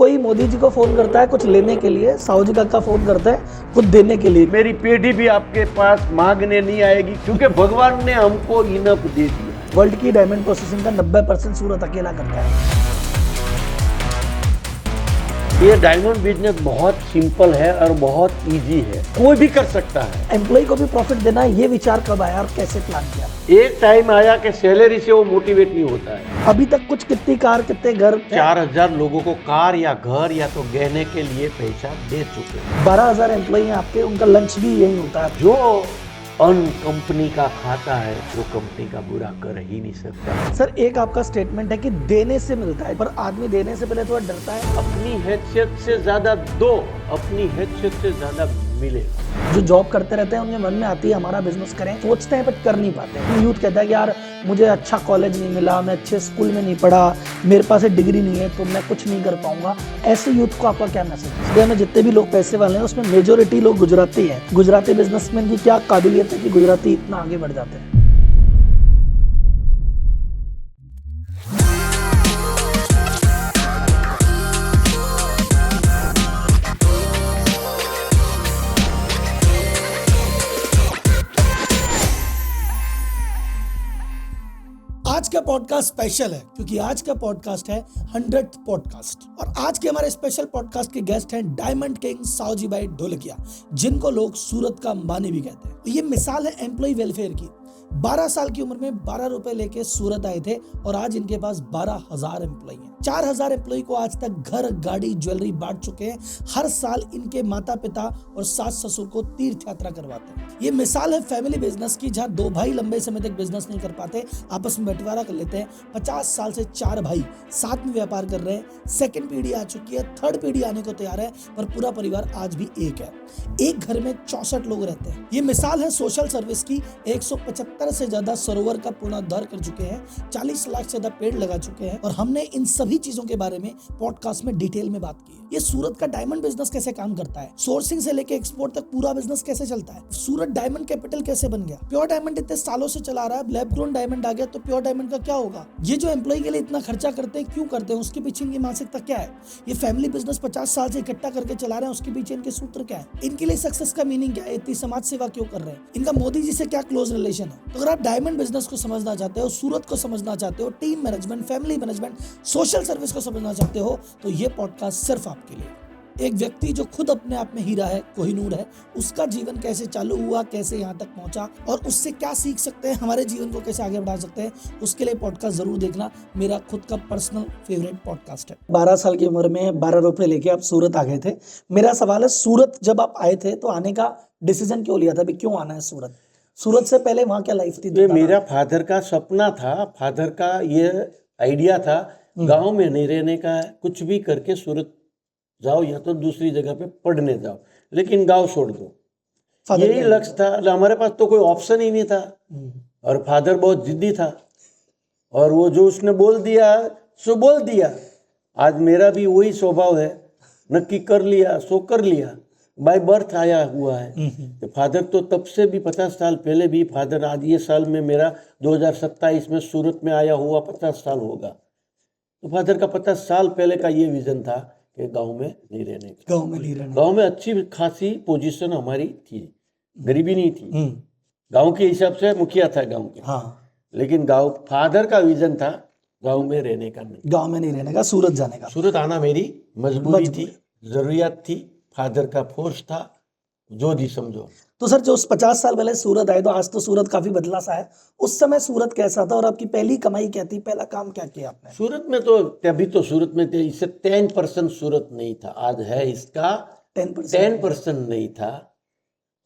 कोई मोदी जी को फोन करता है कुछ लेने के लिए, साहू जी का फोन करता है कुछ देने के लिए। मेरी पेढ़ी भी आपके पास मांगने नहीं आएगी, क्योंकि भगवान ने हमको इनफ दे दिया। वर्ल्ड की डायमंड प्रोसेसिंग का 90% सूरत अकेला करता है। ये डायमंड बिजनेस बहुत सिंपल है और बहुत इजी है, कोई भी कर सकता है। एम्प्लॉय को भी प्रॉफिट देना है, ये विचार कब आया और कैसे प्लान किया? एक टाइम आया कि सैलरी से वो मोटिवेट नहीं होता है। अभी तक कुछ कितनी कार कितने घर? 4000 लोगों को कार या घर या तो गहने के लिए पैसा दे चुके हैं। 12,000 एम्प्लॉय हैं आपके, उनका लंच भी यही होता है। जो अन कंपनी का खाता है वो कंपनी का बुरा कर ही नहीं सकता। सर एक आपका स्टेटमेंट है कि देने से मिलता है, पर आदमी देने से पहले थोड़ा डरता है। अपनी हैसियत से ज्यादा दो, अपनी हैसियत से ज्यादा मिले। जो जॉब करते रहते हैं उनके मन में आती है हमारा बिजनेस करें, सोचते हैं बट कर नहीं पाते। यूथ कहता है कि यार मुझे अच्छा कॉलेज नहीं मिला, मैं अच्छे स्कूल में नहीं पढ़ा, मेरे पास एक डिग्री नहीं है तो मैं कुछ नहीं कर पाऊंगा। ऐसे यूथ को आपका क्या मैसेज है? इंडिया में जितने भी लोग पैसे वाले हैं उसमें मेजोरिटी लोग गुजराती हैं। गुजराती बिजनेसमैन की क्या काबिलियत है कि गुजराती इतना आगे बढ़ जाते हैं? आज का पॉडकास्ट स्पेशल है क्योंकि आज का पॉडकास्ट है 100th पॉडकास्ट और आज के हमारे स्पेशल पॉडकास्ट के गेस्ट हैं डायमंड किंग साहूजी भाई ढोलकिया, जिनको लोग सूरत का अंबानी भी कहते हैं। ये मिसाल है एम्प्लॉय वेलफेयर की। 12 साल की उम्र में 12 रुपए लेके सूरत आए थे और आज इनके पास 12,000 एम्प्लॉय हैं। 4,000 एम्प्लॉय को आज तक घर, गाड़ी, ज्वेलरी बांट चुके हैं। हर साल इनके माता पिता और सास ससुर को तीर्थ यात्रा करवाते हैं। ये मिसाल है फैमिली बिजनेस की, जहाँ 2 भाई लंबे समय तक बिजनेस नहीं कर पाते, आपस में बंटवारा कर लेते हैं। 50 साल से 4 भाई साथ में व्यापार कर रहे हैं। सेकंड पीढ़ी आ चुकी है, थर्ड पीढ़ी आने को तैयार है, पर पूरा परिवार आज भी एक है। एक घर में 64 लोग रहते हैं। ये मिसाल है सोशल सर्विस की। 175 से ज्यादा सरोवर का पुनरुद्धार कर चुके हैं, 40 लाख से ज्यादा पेड़ लगा चुके हैं और हमने इन सभी चीजों के बारे में पॉडकास्ट में डिटेल में बात की है। ये सूरत का डायमंड बिजनेस कैसे काम करता है, सोर्सिंग से लेके एक्सपोर्ट तक पूरा बिजनेस कैसे चलता है, सूरत डायमंड कैपिटल कैसे बन गया, प्योर डायमंड इतने सालों से चला रहा है, लैब ग्रोन डायमंड आ गया तो प्योर डायमंड का क्या होगा, ये जो एम्प्लॉय के लिए इतना खर्चा करते हैं क्यों करते हैं, उसके पीछे इनकी मानसिकता क्या है, ये फैमिली बिजनेस 50 साल से इकट्ठा करके चला रहे हैं, उसके पीछे इनके सूत्र क्या है, इनके लिए सक्सेस का मीनिंग क्या है, इतनी समाज सेवा क्यों कर रहे हैं, इनका मोदी जी से क्या क्लोज रिलेशन है। तो अगर आप डायमंड बिजनेस को समझना चाहते हो, सूरत को समझना चाहते हो, team management, family management, social service को समझना चाहते हो, तो ये पॉडकास्ट सिर्फ आपके लिए। एक व्यक्ति जो खुद अपने आप में हीरा है, कोहिनूर है, उसका जीवन कैसे चालू हुआ, कैसे यहाँ तक पहुंचा और उससे क्या सीख सकते हैं, हमारे जीवन को कैसे आगे बढ़ा सकते हैं, उसके लिए पॉडकास्ट जरूर देखना। मेरा खुद का पर्सनल फेवरेट पॉडकास्ट है। 12 साल की उम्र में 12 रुपए लेके आप सूरत आ गए थे। मेरा सवाल है, सूरत जब आप आए थे तो आने का डिसीजन क्यों लिया था, क्यों आना है सूरत? सूरत से पहले वहाँ क्या लाइफ थी? ये मेरा फादर का सपना था, फादर का ये आइडिया था, गांव में नहीं रहने का, कुछ भी करके सूरत जाओ या तो दूसरी जगह पे पढ़ने जाओ, लेकिन गांव छोड़ दो, यही लक्ष्य था। हमारे पास तो कोई ऑप्शन ही नहीं था और फादर बहुत जिद्दी था और वो जो उसने बोल दिया सो बोल दिया। आज मेरा भी वही स्वभाव है, नक्की कर लिया सो कर लिया, बाय बर्थ आया हुआ है। तो फादर तो तब से भी 50 साल पहले भी फादर, आज ये साल में मेरा 2027 में सूरत में आया हुआ 50 साल होगा, तो फादर का 50 साल पहले का ये विजन था कि गांव में नहीं रहने का। गांव में नहीं रहना। गांव में अच्छी खासी पोजीशन हमारी थी, गरीबी नहीं थी, गांव के हिसाब से मुखिया था गांव के। हाँ। लेकिन गांव, फादर का विजन था गांव में रहने का नहीं, गांव में नहीं रहने का, सूरत जाने का। सूरत आना मेरी मजबूरी थी, जरूरियात थी, फादर का फोर्स था, जो भी समझो। तो सर जो उस 50 साल पहले सूरत आए, तो आज तो सूरत काफी बदला सा है, उस समय सूरत कैसा था और आपकी पहली कमाई क्या थी, पहला काम क्या किया आपने? सूरत में तो अभी तो सूरत में इससे 10% सूरत नहीं था, आज है इसका 10% नहीं था।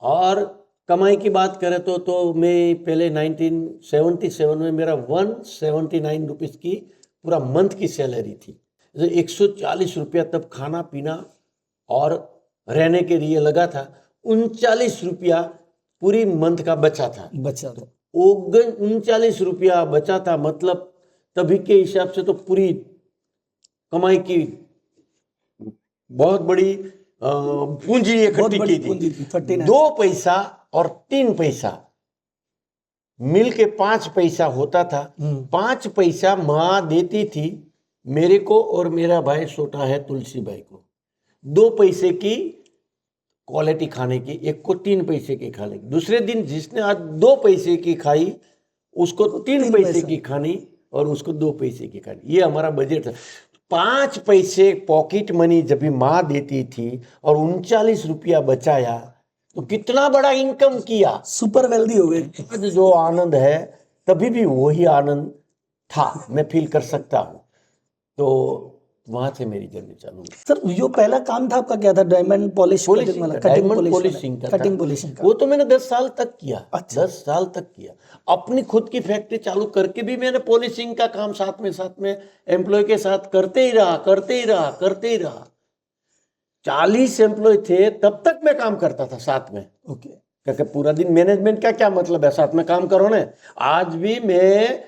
और कमाई की बात करें तो मैं पहले 1977 में मेरा 179 रुपीज़ की पूरा मंथ की सैलरी थी। 140 रुपया तब खाना पीना और रहने के लिए लगा था, 39 रुपया पूरी मंथ का बचा था। 39 रुपया बचा था, मतलब तभी के हिसाब से तो पूरी कमाई की बहुत बड़ी पूंजी इकट्ठी की थी। 2 पैसा और 3 पैसा मिल के 5 पैसा होता था। 5 पैसा माँ देती थी मेरे को और मेरा भाई छोटा है तुलसी भाई को 2 पैसे की क्वालिटी खाने की, एक को 3 पैसे की खाने की। दूसरे दिन जिसने आज 2 पैसे की खाई उसको 3 पैसे की खानी और उसको 2 पैसे की खानी। ये हमारा बजट था। 5 पैसे पॉकेट मनी जब भी माँ देती थी और 39 रुपया बचाया तो कितना बड़ा इनकम किया। सुपर वेल्दी हो गए। आज जो आनंद है तभी भी वही आनंद था, मैं फील कर सकता हूँ। तो वहां से मेरी जर्नी चालू हुई। सर जो पहला काम था आपका क्या था? डायमंड पॉलिश कटिंग वाला? डायमंड पॉलिशिंग का कटिंग पॉलिशिंग का वो तो मैंने 10 साल तक किया। अच्छा। 10 साल तक किया। अपनी खुद की फैक्ट्री चालू करके भी मैंने पॉलिशिंग का काम साथ में एम्प्लॉय के साथ करते ही रहा। 40 एम्प्लॉय थे तब तक मैं काम करता था साथ में। ओके। क्योंकि पूरा दिन मैनेजमेंट का क्या मतलब है, साथ में काम करो ना। आज भी मैं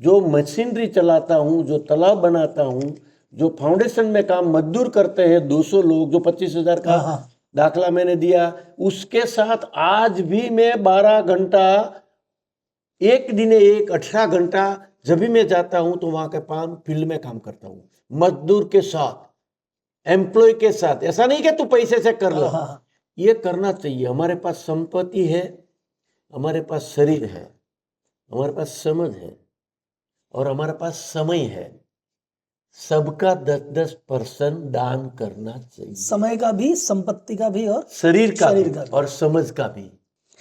जो मशीनरी चलाता हूँ, जो तालाब बनाता हूँ, जो फाउंडेशन में काम मजदूर करते हैं 200 लोग, जो 25,000 का दाखला मैंने दिया, उसके साथ आज भी मैं 12 घंटा, एक दिन 18 घंटा जब भी मैं जाता हूँ तो वहां के काम फील्ड में काम करता हूँ, मजदूर के साथ, एम्प्लॉय के साथ। ऐसा नहीं कि तू पैसे से कर लो, ये करना चाहिए। हमारे पास संपत्ति है, हमारे पास शरीर है, हमारे पास समझ है और हमारे पास समय है। सबका 10-10% दान करना चाहिए। समय का भी, संपत्ति का भी और शरीर का भी और समझ का भी।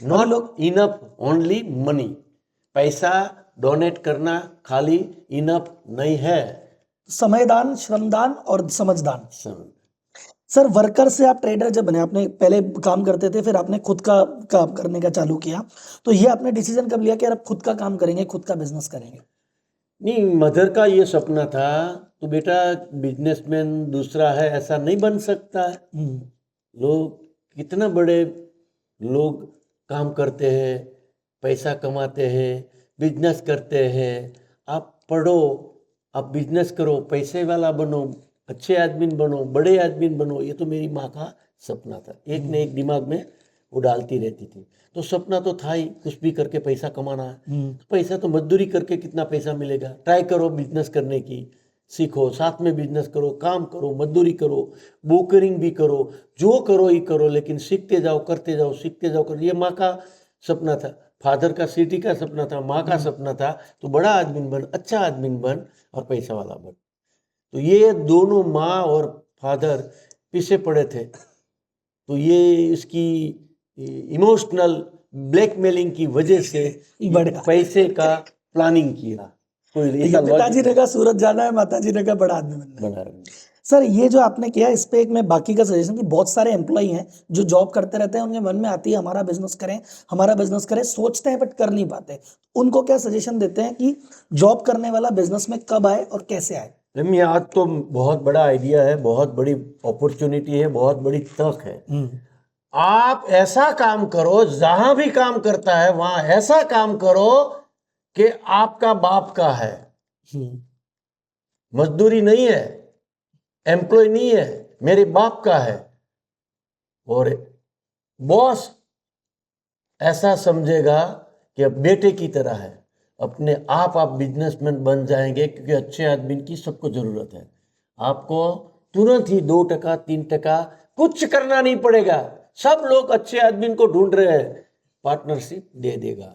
Not enough only money. पैसा डोनेट करना खाली इनफ नहीं है। समयदान, श्रमदान और समझदान। समझ। सर वर्कर से आप ट्रेडर जब बने, आपने पहले काम करते थे फिर आपने खुद का काम करने का चालू किया, तो ये आपने डिसीजन कब लिया कि यार आप खुद का काम करेंगे, खुद का बिजनेस करेंगे? नहीं, मदर का ये सपना था तो बेटा बिजनेसमैन दूसरा है ऐसा नहीं बन सकता है। लोग कितना बड़े लोग काम करते हैं, पैसा कमाते हैं, बिजनेस करते हैं। आप पढ़ो, आप बिजनेस करो, पैसे वाला बनो, अच्छे आदमी बनो, बड़े आदमी बनो। ये तो मेरी माँ का सपना था। एक न एक दिमाग में वो डालती रहती थी। तो सपना तो था ही, कुछ भी करके पैसा कमाना है। पैसा तो मजदूरी करके कितना पैसा मिलेगा। ट्राई करो बिजनेस करने की, सीखो, साथ में बिजनेस करो, काम करो, मजदूरी करो, ब्रोकरिंग भी करो, जो करो ही करो, लेकिन सीखते जाओ, करते जाओ, सीखते जाओ कर। ये माँ का सपना था, फादर का, सिटी का सपना था, माँ का सपना था। तो बड़ा आदमी बन, अच्छा आदमी बन और पैसा वाला बन। तो ये दोनों माँ और फादर पीछे पड़े थे। तो ये इसकी इमोशनल ब्लैकमेलिंग की वजह से पैसे का प्लानिंग किया। पिताजी ने कहा सूरत जाना है, माताजी ने कहा बड़ा आदमी बनना है। सर ये जो आपने किया, इस पे एक मैं बाकी का सजेशन कि बहुत सारे एम्प्लॉय हैं जो जॉब करते रहते हैं, उनके मन में आती है हमारा बिजनेस करें, सोचते हैं बट कर नहीं पाते। उनको क्या सजेशन देते हैं कि जॉब करने वाला बिजनेस में कब आए और कैसे आए? आज तो बहुत बड़ा आइडिया है, बहुत बड़ी अपॉर्चुनिटी है, बहुत बड़ी तक है। आप ऐसा काम करो, जहां भी काम करता है वहां ऐसा काम करो कि आपका बाप का है। मजदूरी नहीं है, एम्प्लॉय नहीं है, मेरे बाप का है। और बॉस ऐसा समझेगा कि अब बेटे की तरह है। अपने आप बिजनेसमैन बन जाएंगे, क्योंकि अच्छे आदमी की सबको जरूरत है। आपको तुरंत ही 2%, 3% कुछ करना नहीं पड़ेगा। सब लोग अच्छे आदमी को ढूंढ रहे हैं, पार्टनरशिप दे देगा,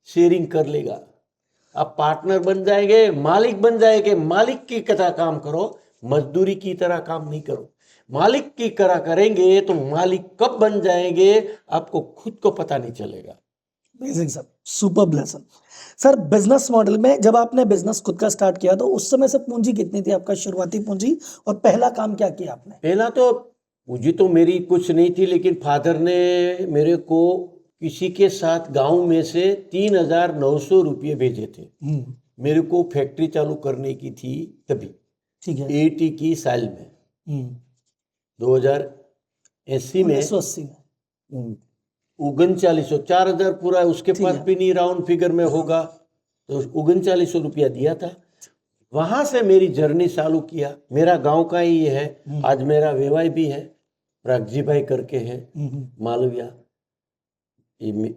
शेयरिंग कर लेगा। आप पार्टनर बन जाएंगे, मालिक बन जाएंगे। मालिक की तरह काम करो, मजदूरी की तरह काम नहीं करो। मालिक की तरह करेंगे तो मालिक कब बन जाएंगे आपको खुद को पता नहीं चलेगा। Amazing sir, super lesson. Sir business model में जब आपने बिजनेस खुद का स्टार्ट किया तो उस समय से पूंजी कितनी थी आपका, शुरुआती पूंजी, और पहला काम क्या किया आपने? पहला तो पूंजी तो मेरी कुछ नहीं थी, लेकिन फादर ने मेरे को किसी के साथ गांव में से 3,900 रुपये भेजे थे। मेरे को फैक्ट्री चालू करने की थी तभी, ठीक है, 80 की साल में, 2080 में, 1980 में 3900, 4,000 पूरा, उसके पास भी नहीं राउंड फिगर में होगा। तो 3900 रुपया दिया था। वहां से मेरी जर्नी चालू किया। मेरा गांव का ही ये है। आज मेरा व्यवसाय भी है, प्रागजी भाई करके है, मालविया।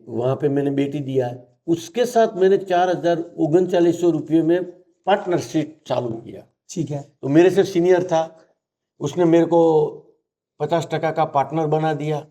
वहां पे मैंने बेटी दिया है। उसके साथ मैंने 4,3900 रुपये में पार्टनरशिप चालू किया। ठीक है। तो मेरे से सीनियर था, उसने मेरे को 50% का पार्टनर बना दिया।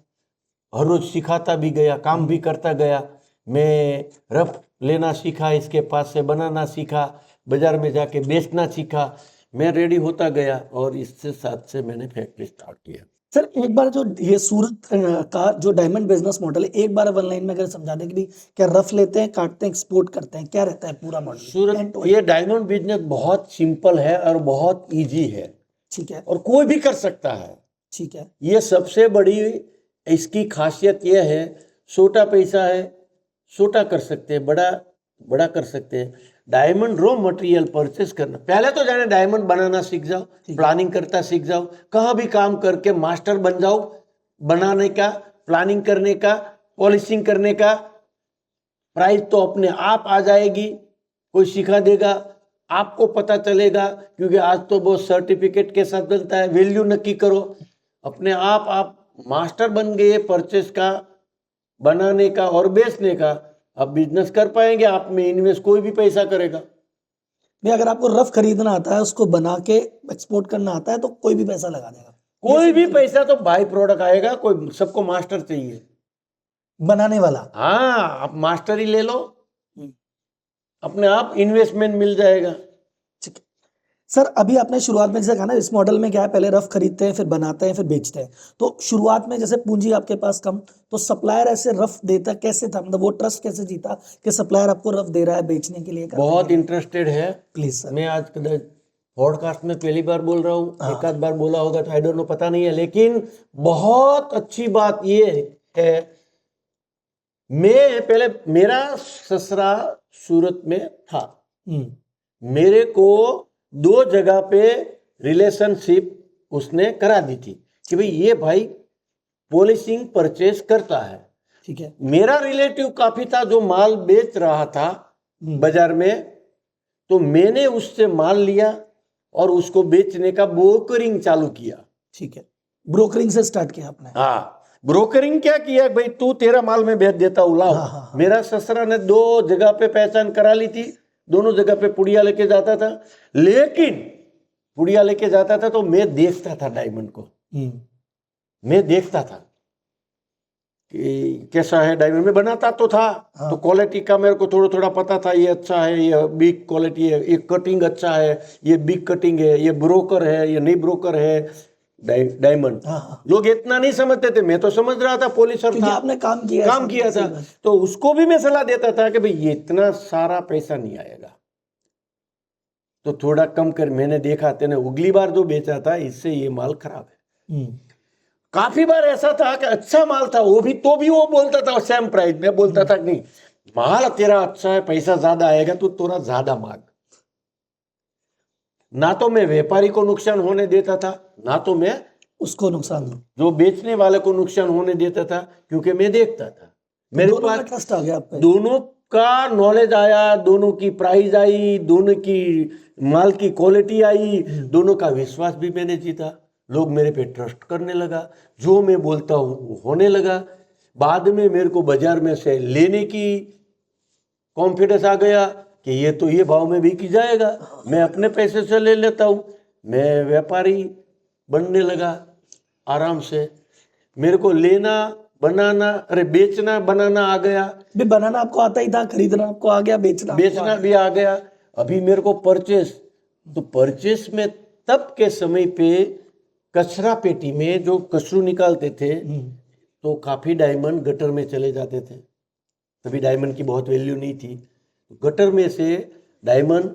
हर रोज सिखाता भी गया, काम भी करता गया। मैं रफ लेना सीखा, इसके पास से बनाना सीखा, बाजार में जाके बेचना सीखा। मैं रेडी होता गया और इससे साथ से मैंने फैक्ट्री स्टार्ट किया। सर एक बार जो ये सूरत का जो डायमंड बिजनेस मॉडल है, एक बार ऑनलाइन में अगर समझा दें कि भाई क्या रफ लेते हैं, काटते हैं, एक्सपोर्ट करते हैं, क्या रहता है पूरा मॉडल? सूरत ये डायमंड बिजनेस बहुत सिंपल है और बहुत इजी है, ठीक है, और कोई भी कर सकता है। ठीक है, ये सबसे बड़ी इसकी खासियत यह है, छोटा पैसा है, छोटा कर सकते हैं, बड़ा बड़ा कर सकते हैं। डायमंड रॉ मटेरियल परचेस करना, पहले तो जाने डायमंड बनाना सीख जाओ, प्लानिंग करता सीख जाओ, कहाँ भी काम करके मास्टर बन जाओ, बनाने का, प्लानिंग करने का, पॉलिशिंग करने का। प्राइस तो अपने आप आ जाएगी, कोई सिखा देगा, आपको पता चलेगा, क्योंकि आज तो बहुत सर्टिफिकेट के साथ बनता है। वैल्यू नक्की करो, अपने आप मास्टर बन गए परचेस का, बनाने का और बेचने का। अब बिजनेस कर पाएंगे, आप में इन्वेस्ट कोई भी पैसा करेगा। नहीं, अगर आपको रफ खरीदना आता है, उसको बना के एक्सपोर्ट करना आता है, तो कोई भी पैसा लगा देगा। कोई भी पैसा तो बाई प्रोडक्ट आएगा, कोई सबको मास्टर चाहिए बनाने वाला। हाँ, आप मास्टर ही ले लो, अपने आप इन्वेस्टमेंट मिल जाएगा। ठीक है सर, अभी आपने शुरुआत में जैसे कहा ना, इस मॉडल में क्या है, पहले रफ खरीदते हैं, फिर बनाते हैं, फिर बेचते हैं। तो शुरुआत में जैसे पूंजी आपके पास कम, तो सप्लायर ऐसे रफ देता कैसे था? मतलब वो ट्रस्ट कैसे जीता कि सप्लायर आपको रफ दे रहा है बेचने के लिए? बहुत इंटरेस्टेड है। Please sir. मैं आज पॉडकास्ट में पहली बार बोल रहा हूँ, एक आध बार बोला होगा तो आई डोंट नो, पता नहीं है, लेकिन बहुत अच्छी बात ये है, मैं पहले, मेरा ससुरा सूरत में था, मेरे को 2 जगह पे रिलेशनशिप उसने करा दी थी कि भाई ये भाई पॉलिशिंग परचेस करता है। ठीक है। मेरा रिलेटिव काफी था जो माल बेच रहा था बाजार में, तो मैंने उससे माल लिया और उसको बेचने का ब्रोकरिंग चालू किया। ठीक है, ब्रोकरिंग से स्टार्ट किया आपने? हाँ, ब्रोकरिंग क्या किया, भाई तू तेरा माल में बेच देता हूँ, लाओ। हाँ। मेरा ससुरा ने 2 जगह पे पहचान करा ली थी, दोनों जगह पे पुड़िया लेके जाता था। लेकिन पुड़िया लेके जाता था तो मैं देखता था डायमंड को, मैं देखता था कि कैसा है डायमंड। में बनाता तो था, तो क्वालिटी का मेरे को थोड़ा थोड़ा पता था, ये अच्छा है, ये बिग क्वालिटी है, ये कटिंग अच्छा है, ये बिग कटिंग है, ये ब्रोकर है, ये नहीं ब्रोकर है डायमंड। लोग इतना नहीं समझते थे, मैं तो समझ रहा था, पॉलिशर था, आपने काम किया था। तो उसको भी मैं सलाह देता था कि भाई ये इतना सारा पैसा नहीं आएगा, तो थोड़ा कम कर। मैंने देखा तेने अगली बार जो बेचा था, इससे ये माल खराब है। काफी बार ऐसा था कि अच्छा माल था, वो भी तो भी वो बोलता था सेम प्राइस में, बोलता था नहीं माल तेरा अच्छा है, पैसा ज्यादा आएगा, तो थोड़ा ज्यादा मांग। ना तो मैं व्यापारी को नुकसान होने देता था, ना तो मैं उसको नुकसान, जो बेचने वाले को नुकसान होने देता था, क्योंकि मैं देखता था। मेरे पास ट्रस्ट आ गया आप पे। दोनों का नॉलेज आया, दोनों की प्राइस आई, दोनों की माल की क्वालिटी आई, दोनों का विश्वास भी मैंने जीता। लोग मेरे पे ट्रस्ट करने लगा, जो मैं बोलता हूँ वो होने लगा। बाद में मेरे को बाजार में से लेने की कॉन्फिडेंस आ गया कि ये तो ये भाव में बिक जाएगा, मैं अपने पैसे से ले लेता हूँ। मैं व्यापारी बनने लगा आराम से। मेरे को लेना, बनाना, अरे बेचना बनाना आ गया। बनाना आपको आता ही था, खरीदना आपको आ गया, बेचना भी आ गया। अभी मेरे को परचेस, तो परचेस में तब के समय पे कचरा पेटी में जो कचरू निकालते थे, तो काफी डायमंड गटर में चले जाते थे। तभी डायमंड की बहुत वैल्यू नहीं थी। गटर में से डायमंड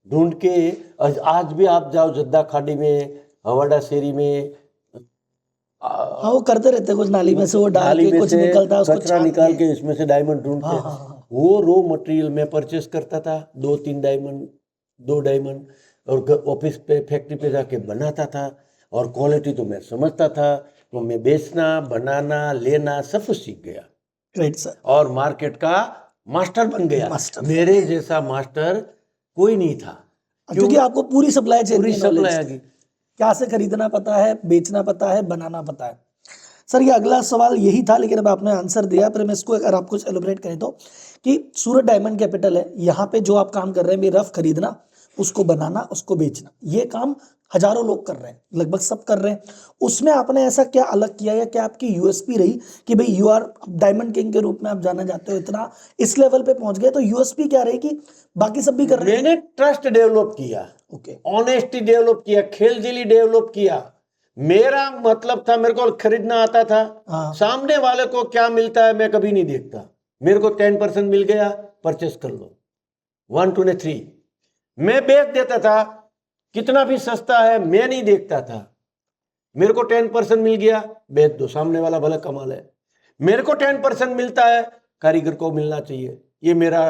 ढूंढ के, आज भी आप जाओ जद्दा खाड़ी में, हवाड़ा शेरी में, हाँ वो करते रहते, कुछ नाली में से वो डाल के कुछ निकलता है, उसको कचरा निकाल के इसमें से डायमंड ढूंढते। वो रॉ मटेरियल में परचेस करता था, 2-3 डायमंड, 2 डायमंड, और ऑफिस पे, फैक्ट्री पे जाके बनाता था। और क्वालिटी तो मैं समझता था, तो मैं बेचना, बनाना, लेना सब कुछ सीख गया। Right sir. और मार्केट का मास्टर बन गया। मेरे जैसा मास्टर कोई नहीं था, क्योंकि आपको पूरी सप्लाई चेन, पूरी सप्लाई आ गई, क्या से खरीदना पता है, बेचना पता है, बनाना पता है। सर ये अगला सवाल यही था, लेकिन अब आपने आंसर दिया, पर मैं इसको अगर आप कुछ एलोबरेट करें तो, कि सूरत डायमंड कैपिटल है, यहाँ पे जो आप काम कर रहे हैं, रफ खरीदना, उसको बनाना, उसको बेचना, ये काम हजारों लोग कर रहे हैं, लगभग सब कर रहे हैं। उसमें आपने ऐसा क्या अलग किया या क्या आपकी यूएसपी रही कि भाई यू आर डायमंड किंग के रूप में आप जाना जाते हो, इतना इस लेवल पे पहुंच गए, तो यूएसपी क्या रही कि बाकी सब भी कर रहे हैं? मैंने ट्रस्ट डेवलप किया, ओके, ऑनेस्टी डेवलप किया, खेलदिली डेवलप किया। मेरा मतलब था, मेरे को खरीदना आता था, हाँ, सामने वाले को क्या मिलता है मैं कभी नहीं देखता। मेरे को 10% मिल गया, परचेस कर लो, 1 2 3। मैं बेच देता था, कितना भी सस्ता है मैं नहीं देखता था। मेरे को 10% मिल गया, बेच दो, सामने वाला भले कमा ले। मेरे को 10% मिलता है, कारीगर को मिलना चाहिए, ये मेरा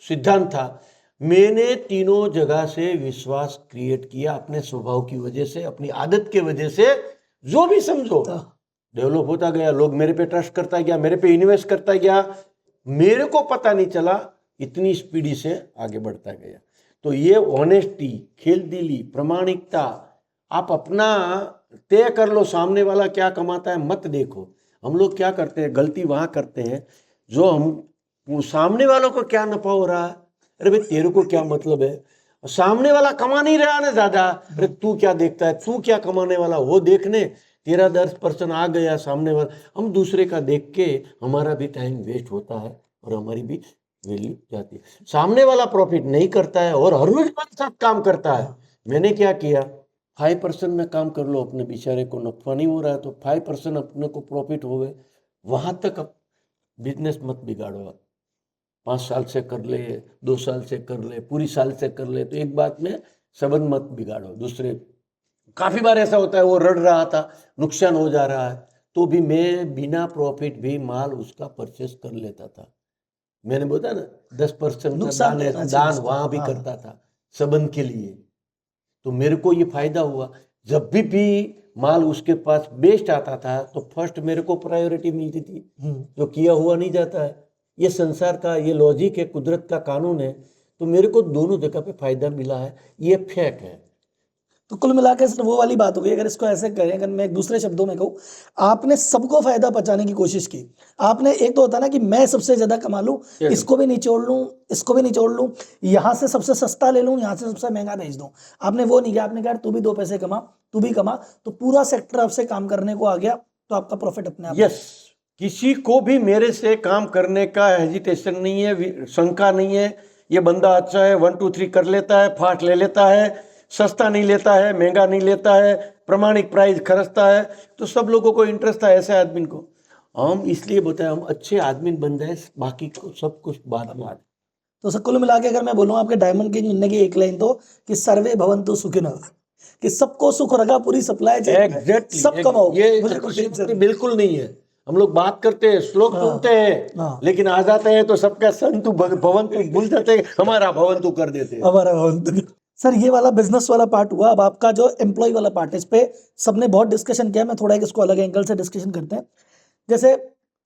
सिद्धांत था। मैंने तीनों जगह से विश्वास क्रिएट किया, अपने स्वभाव की वजह से, अपनी आदत की वजह से, जो भी समझो डेवलप होता गया। लोग मेरे पे ट्रस्ट करता गया, मेरे पे इन्वेस्ट करता गया, मेरे को पता नहीं चला, इतनी स्पीडी से आगे बढ़ता गया। तो ये ऑनेस्टी, खेलदिली, प्रामाणिकता, आप अपना तय कर लो, सामने वाला क्या कमाता है मत देखो। हम लोग क्या करते हैं, गलती वहां करते हैं, जो हम वो सामने वालों को क्या नफा हो रहा है, अरे भाई तेरे को क्या मतलब है, सामने वाला कमा नहीं रहा ना ज्यादा, अरे तू क्या देखता है, तू क्या कमाने वाला, वो देखने तेरा 10% आ गया सामने वाला। हम दूसरे का देख के हमारा भी टाइम वेस्ट होता है और हमारी भी वैल्यू जाती है। सामने वाला प्रॉफिट नहीं करता है और हर रोज हमारे साथ काम करता है। मैंने क्या किया, 5% में काम कर लो, अपने बेचारे को नफा नहीं हो रहा है तो 5% अपने को प्रॉफिट हो गए, वहां तक अब बिजनेस मत बिगाड़ो। 5 साल से कर ले, 2 साल से कर ले, पूरी साल से कर ले, तो एक बात में संबंध मत बिगाड़ो। दूसरे काफी बार ऐसा होता है, वो रड़ रहा था, नुकसान हो जा रहा है, तो भी मैं बिना प्रॉफिट भी माल उसका परचेस कर लेता था। मैंने बोला ना 10% का नुकसान दान है, होना चाहिए दान उसको। वहां भी हाँ, करता था संबंध के लिए। तो मेरे को ये फायदा हुआ, जब भी माल उसके पास बेस्ट आता था तो फर्स्ट मेरे को प्रायोरिटी मिलती थी, जो किया हुआ नहीं जाता है। ये संसार का ये लॉजिक है, कुदरत का कानून है। तो मेरे को दोनों जगह पे फायदा मिला है, ये फैक्ट है। तो कुल मिला के सर वो वाली बात हो गई, अगर इसको ऐसे करें, अगर मैं एक दूसरे शब्दों में कहूँ, आपने सबको फायदा पहुंचाने की कोशिश की। आपने, एक तो होता ना कि मैं सबसे ज्यादा कमा लूं, इसको भी निचोड़ लूं, इसको भी निचोड़ लूं, यहाँ से सबसे सस्ता ले लूं, यहाँ से सबसे महंगा बेच दूं। आपने वो नहीं किया, आपने कहा तू भी 2 पैसे कमा, तू भी कमा, तो पूरा सेक्टर आपसे काम करने को आ गया, तो आपका प्रॉफिट अपने आप। यस, किसी को भी मेरे से काम करने का हेजिटेशन नहीं है, शंका नहीं है। ये बंदा अच्छा है, 1 2 3 कर लेता है, फास्ट ले लेता है, सस्ता नहीं लेता है, महंगा नहीं लेता है, प्रमाणिक प्राइस खर्चता है, तो सब लोगों को इंटरेस्ट था ऐसे आदमी को। हम इसलिए बताए, हम अच्छे आदमी बन जाए, बाकी को सब कुछ बाद में। तो सर कुल मिला के अगर मैं बोलूँ आपके डायमंड किंग बनने की एक लाइन तो कि सर्वे भवन्तु सुखिनः, कि सबको सुख रखा, पूरी सप्लाई चेन में, एग्जैक्टली, सब कमाओ, ये मुझे कोई टेंशन नहीं। बिल्कुल नहीं है। हम लोग बात करते हैं, श्लोक सुनते हैं, हाँ। लेकिन आ जाते हैं तो सबका संतु भवंतु भूल जाते हैं, हमारा भवंतु कर देते हैं। हमारा भवन्तु। सर ये वाला बिजनेस वाला पार्ट हुआ, अब आपका जो एम्प्लॉय वाला पार्ट है, इस पे सबने बहुत डिस्कशन किया, मैं थोड़ा एक इसको अलग एंगल से डिस्कशन करते हैं। जैसे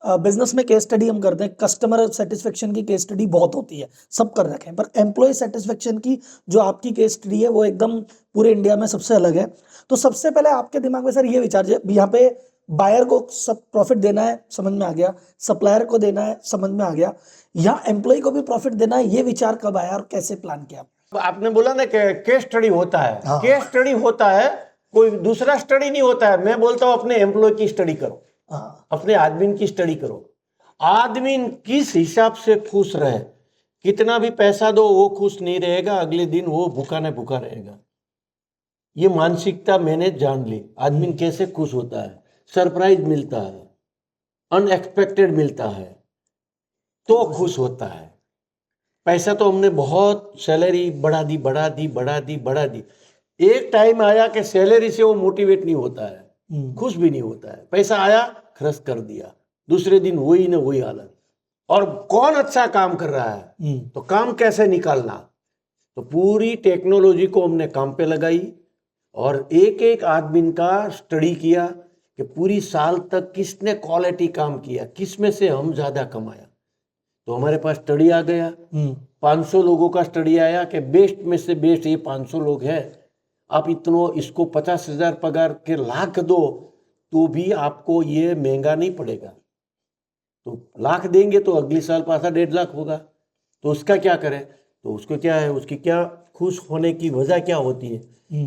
बिजनेस में केस स्टडी हम करते हैं, कस्टमर सेटिस्फेक्शन की केस स्टडी बहुत होती है, सब कर रखे हैं, पर एम्प्लॉय सेटिस्फेक्शन की जो आपकी केस स्टडी है वो एकदम पूरे इंडिया में सबसे अलग है। तो सबसे पहले आपके दिमाग में सर ये विचार, यहाँ पे बायर को सब प्रॉफिट देना है, समझ में आ गया, सप्लायर को देना है, समझ में आ गया, यहाँ एम्प्लॉय को भी प्रॉफिट देना है, ये विचार कब आया और कैसे प्लान किया? आपने बोला ना कि केस स्टडी होता है, हाँ। केस स्टडी होता है, कोई दूसरा स्टडी नहीं होता है। मैं बोलता हूं अपने एम्प्लॉय की स्टडी करो, हाँ, अपने आदमी की स्टडी करो। आदमी किस हिसाब से खुश रहे, कितना भी पैसा दो वो खुश नहीं रहेगा, अगले दिन वो भूखा न भूखा रहेगा। ये मानसिकता मैंने जान ली। आदमी कैसे खुश होता है, सरप्राइज मिलता है, अनएक्सपेक्टेड मिलता है तो खुश होता है। पैसा तो हमने बहुत, सैलरी बढ़ा दी बढ़ा दी बढ़ा दी बढ़ा दी, एक टाइम आया कि सैलरी से वो मोटिवेट नहीं होता है, खुश भी नहीं होता है। पैसा आया, खर्च कर दिया, दूसरे दिन वही ना वही हालत। और कौन अच्छा काम कर रहा है, तो काम कैसे निकालना, तो पूरी टेक्नोलॉजी को हमने काम पे लगाई और एक एक आदमी का स्टडी किया कि पूरी साल तक किसने क्वालिटी काम किया, किस में से हम ज्यादा कमाया। तो हमारे पास स्टडी आ गया, 500 लोगों का स्टडी आया कि बेस्ट में से बेस्ट ये 500 लोग हैं। आप इतनो इसको 50,000 पगार के लाख दो तो भी आपको ये महंगा नहीं पड़ेगा। तो लाख देंगे तो अगले साल पासा 1.5 लाख होगा, तो उसका क्या करें, तो उसको क्या है, उसकी क्या खुश होने की वजह क्या होती है?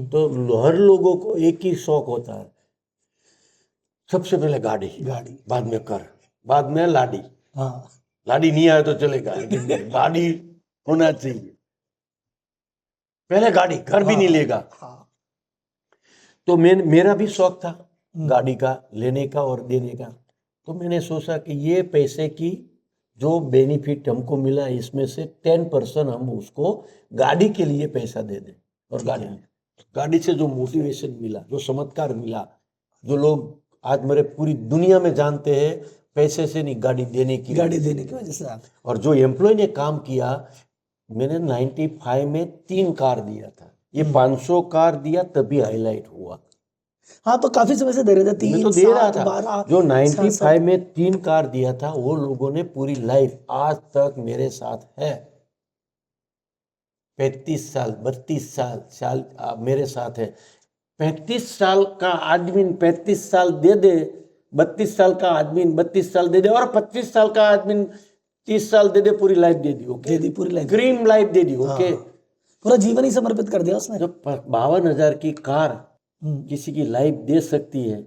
तो हर लोगों को एक ही शौक होता है, सबसे पहले गाड़ी, गाड़ी। बाद में कर, बाद में लाड़ी। हाँ लाड़ी नहीं आए तो चलेगा, लेकिन गाड़ी होना चाहिए। पहले गाड़ी, घर भी नहीं लेगा। हाँ तो मेरा भी शौक था गाड़ी का लेने का और देने का। तो मैंने सोचा कि ये पैसे की जो बेनिफिट हमको मिला, इसमें से 10% हम उसको गाड़ी के लिए पैसा दे दें। और गाड़ी से जो मोटिवेशन मिला, जो चमत्कार मिला, जो लोग आज मेरे पूरी दुनिया में जानते हैं, पैसे से नहीं, गाड़ी देने की वजह से। और जो एम्प्लॉय ने काम किया, मैंने 95 में 3 कार दिया था, ये 500 कार दिया तभी हाईलाइट हुआ। हाँ तो काफी समय से दे रहे थे, 3 मैं तो दे रहा था। 12 जो 95 में 3 कार दिया था, वो लोगों ने पूरी लाइफ आज तक मेरे साथ है। 35 साल 32 साल मेरे साथ है। 35 साल का आदमी 35 साल दे दे, 32 साल का आदमी 32 साल दे दे, और 25 साल का आदमी 30 साल दे दे, पूरी लाइफ दे दी। ओके, दे दी पूरी लाइफ, ग्रीन लाइफ दे दी। ओके, पूरा जीवन ही समर्पित कर दिया उसने। जो 52,000 की कार किसी की लाइफ दे सकती है,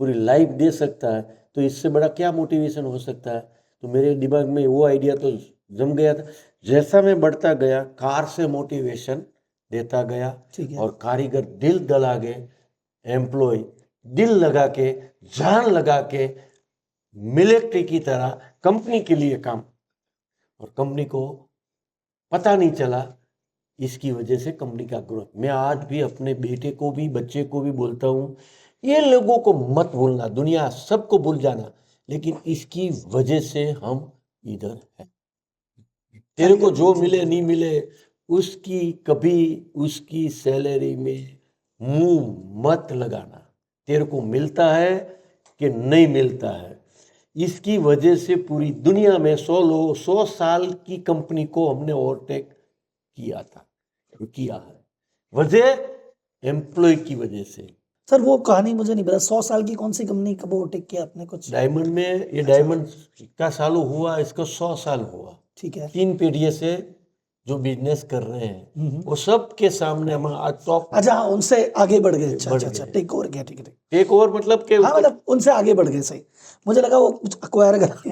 पूरी लाइफ दे सकता है, तो इससे बड़ा क्या मोटिवेशन हो सकता है? तो मेरे दिमाग में वो आइडिया तो जम गया था। जैसा मैं बढ़ता गया, कार से मोटिवेशन देता गया, और कारीगर दिल दला गए, एम्प्लॉय दिल लगा के, जान लगा के, मिलिट्री की तरह कंपनी के लिए काम, और कंपनी को पता नहीं चला। इसकी वजह से कंपनी का ग्रोथ। मैं आज भी अपने बेटे को भी, बच्चे को भी बोलता हूँ, ये लोगों को मत भूलना, दुनिया सबको भूल जाना, लेकिन इसकी वजह से हम इधर हैं। तेरे को जो मिले नहीं मिले, उसकी कभी उसकी सैलरी में मुंह मत लगाना। तेरे को मिलता है कि नहीं मिलता है, इसकी वजह से पूरी दुनिया में 100 साल की कंपनी को हमने ओवरटेक किया है। वजह एम्प्लॉय की वजह से। सर वो कहानी मुझे नहीं पता, 100 साल की कौन सी कंपनी कब ओवरटेक किया आपने? कुछ डायमंड में, ये डायमंड का चालू हुआ, इसका 100 साल हुआ। ठीक है। 3 पीढ़ी से जो बिजनेस कर रहे हैं, वो सब के सामने हम आज टॉप। अच्छा हाँ, उनसे आगे बढ़ गए। अच्छा, टेक ओवर किया। ठीक है, टेक ओवर मतलब के, हाँ मतलब उनसे आगे बढ़ गए। सही, मुझे लगा वो कुछ अक्वायर कर।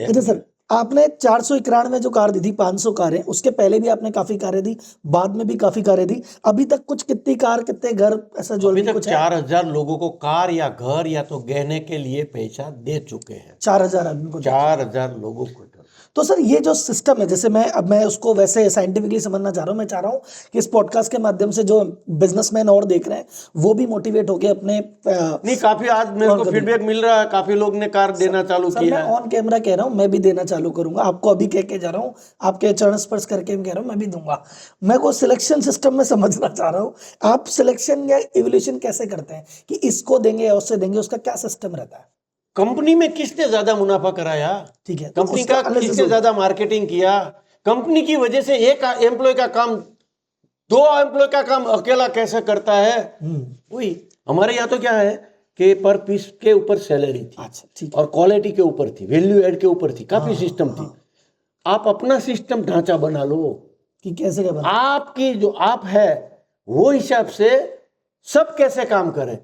अच्छा सर, आपने 491 जो कार दी थी, 500 कारें, उसके पहले भी आपने काफी कारें दी, बाद में भी काफी कारें दी, अभी तक कुछ कितनी कार, कितने घर, ऐसा जो अभी तक 4,000 लोगों को कार या घर या तो गहने के लिए पैसा दे चुके हैं। 4,000 आदमी को, 4,000 लोगों को। तो सर ये जो सिस्टम है, जैसे मैं उसको वैसे साइंटिफिकली समझना चाह रहा हूँ। मैं चाह रहा हूँ कि इस पॉडकास्ट के माध्यम से जो बिजनेसमैन और देख रहे हैं, वो भी मोटिवेट होके अपने नहीं, काफी आज मेरे को फीडबैक मिल रहा है, काफी लोग ने कार देना चालू किया है। मैं ऑन कैमरा कह रहा हूँ, मैं भी देना चालू करूंगा। आपको अभी कह के जा रहा हूँ, आपके चरण स्पर्श करके कह रहा हूँ, मैं भी दूंगा। मैं को सिलेक्शन सिस्टम में समझना चाह रहा हूँ, आप सिलेक्शन या इवोल्यूशन कैसे करते हैं कि इसको देंगे या उससे देंगे, उसका क्या सिस्टम रहता है? कंपनी में किसने ज्यादा मुनाफा कराया, ठीक है, कंपनी का किसने ज्यादा मार्केटिंग किया, कंपनी की वजह से एक एम्प्लॉय का काम 2 एम्प्लॉय का काम अकेला कैसे करता है, वही। हमारे यहाँ तो क्या है कि पर पीस के ऊपर सैलरी थी। अच्छा, ठीक। और क्वालिटी के ऊपर थी, वैल्यू एड के ऊपर थी, काफी सिस्टम थी। आप अपना सिस्टम ढांचा बना लो कि कैसे क्या बना, आपकी जो आप है वो हिसाब से सब कैसे काम करें,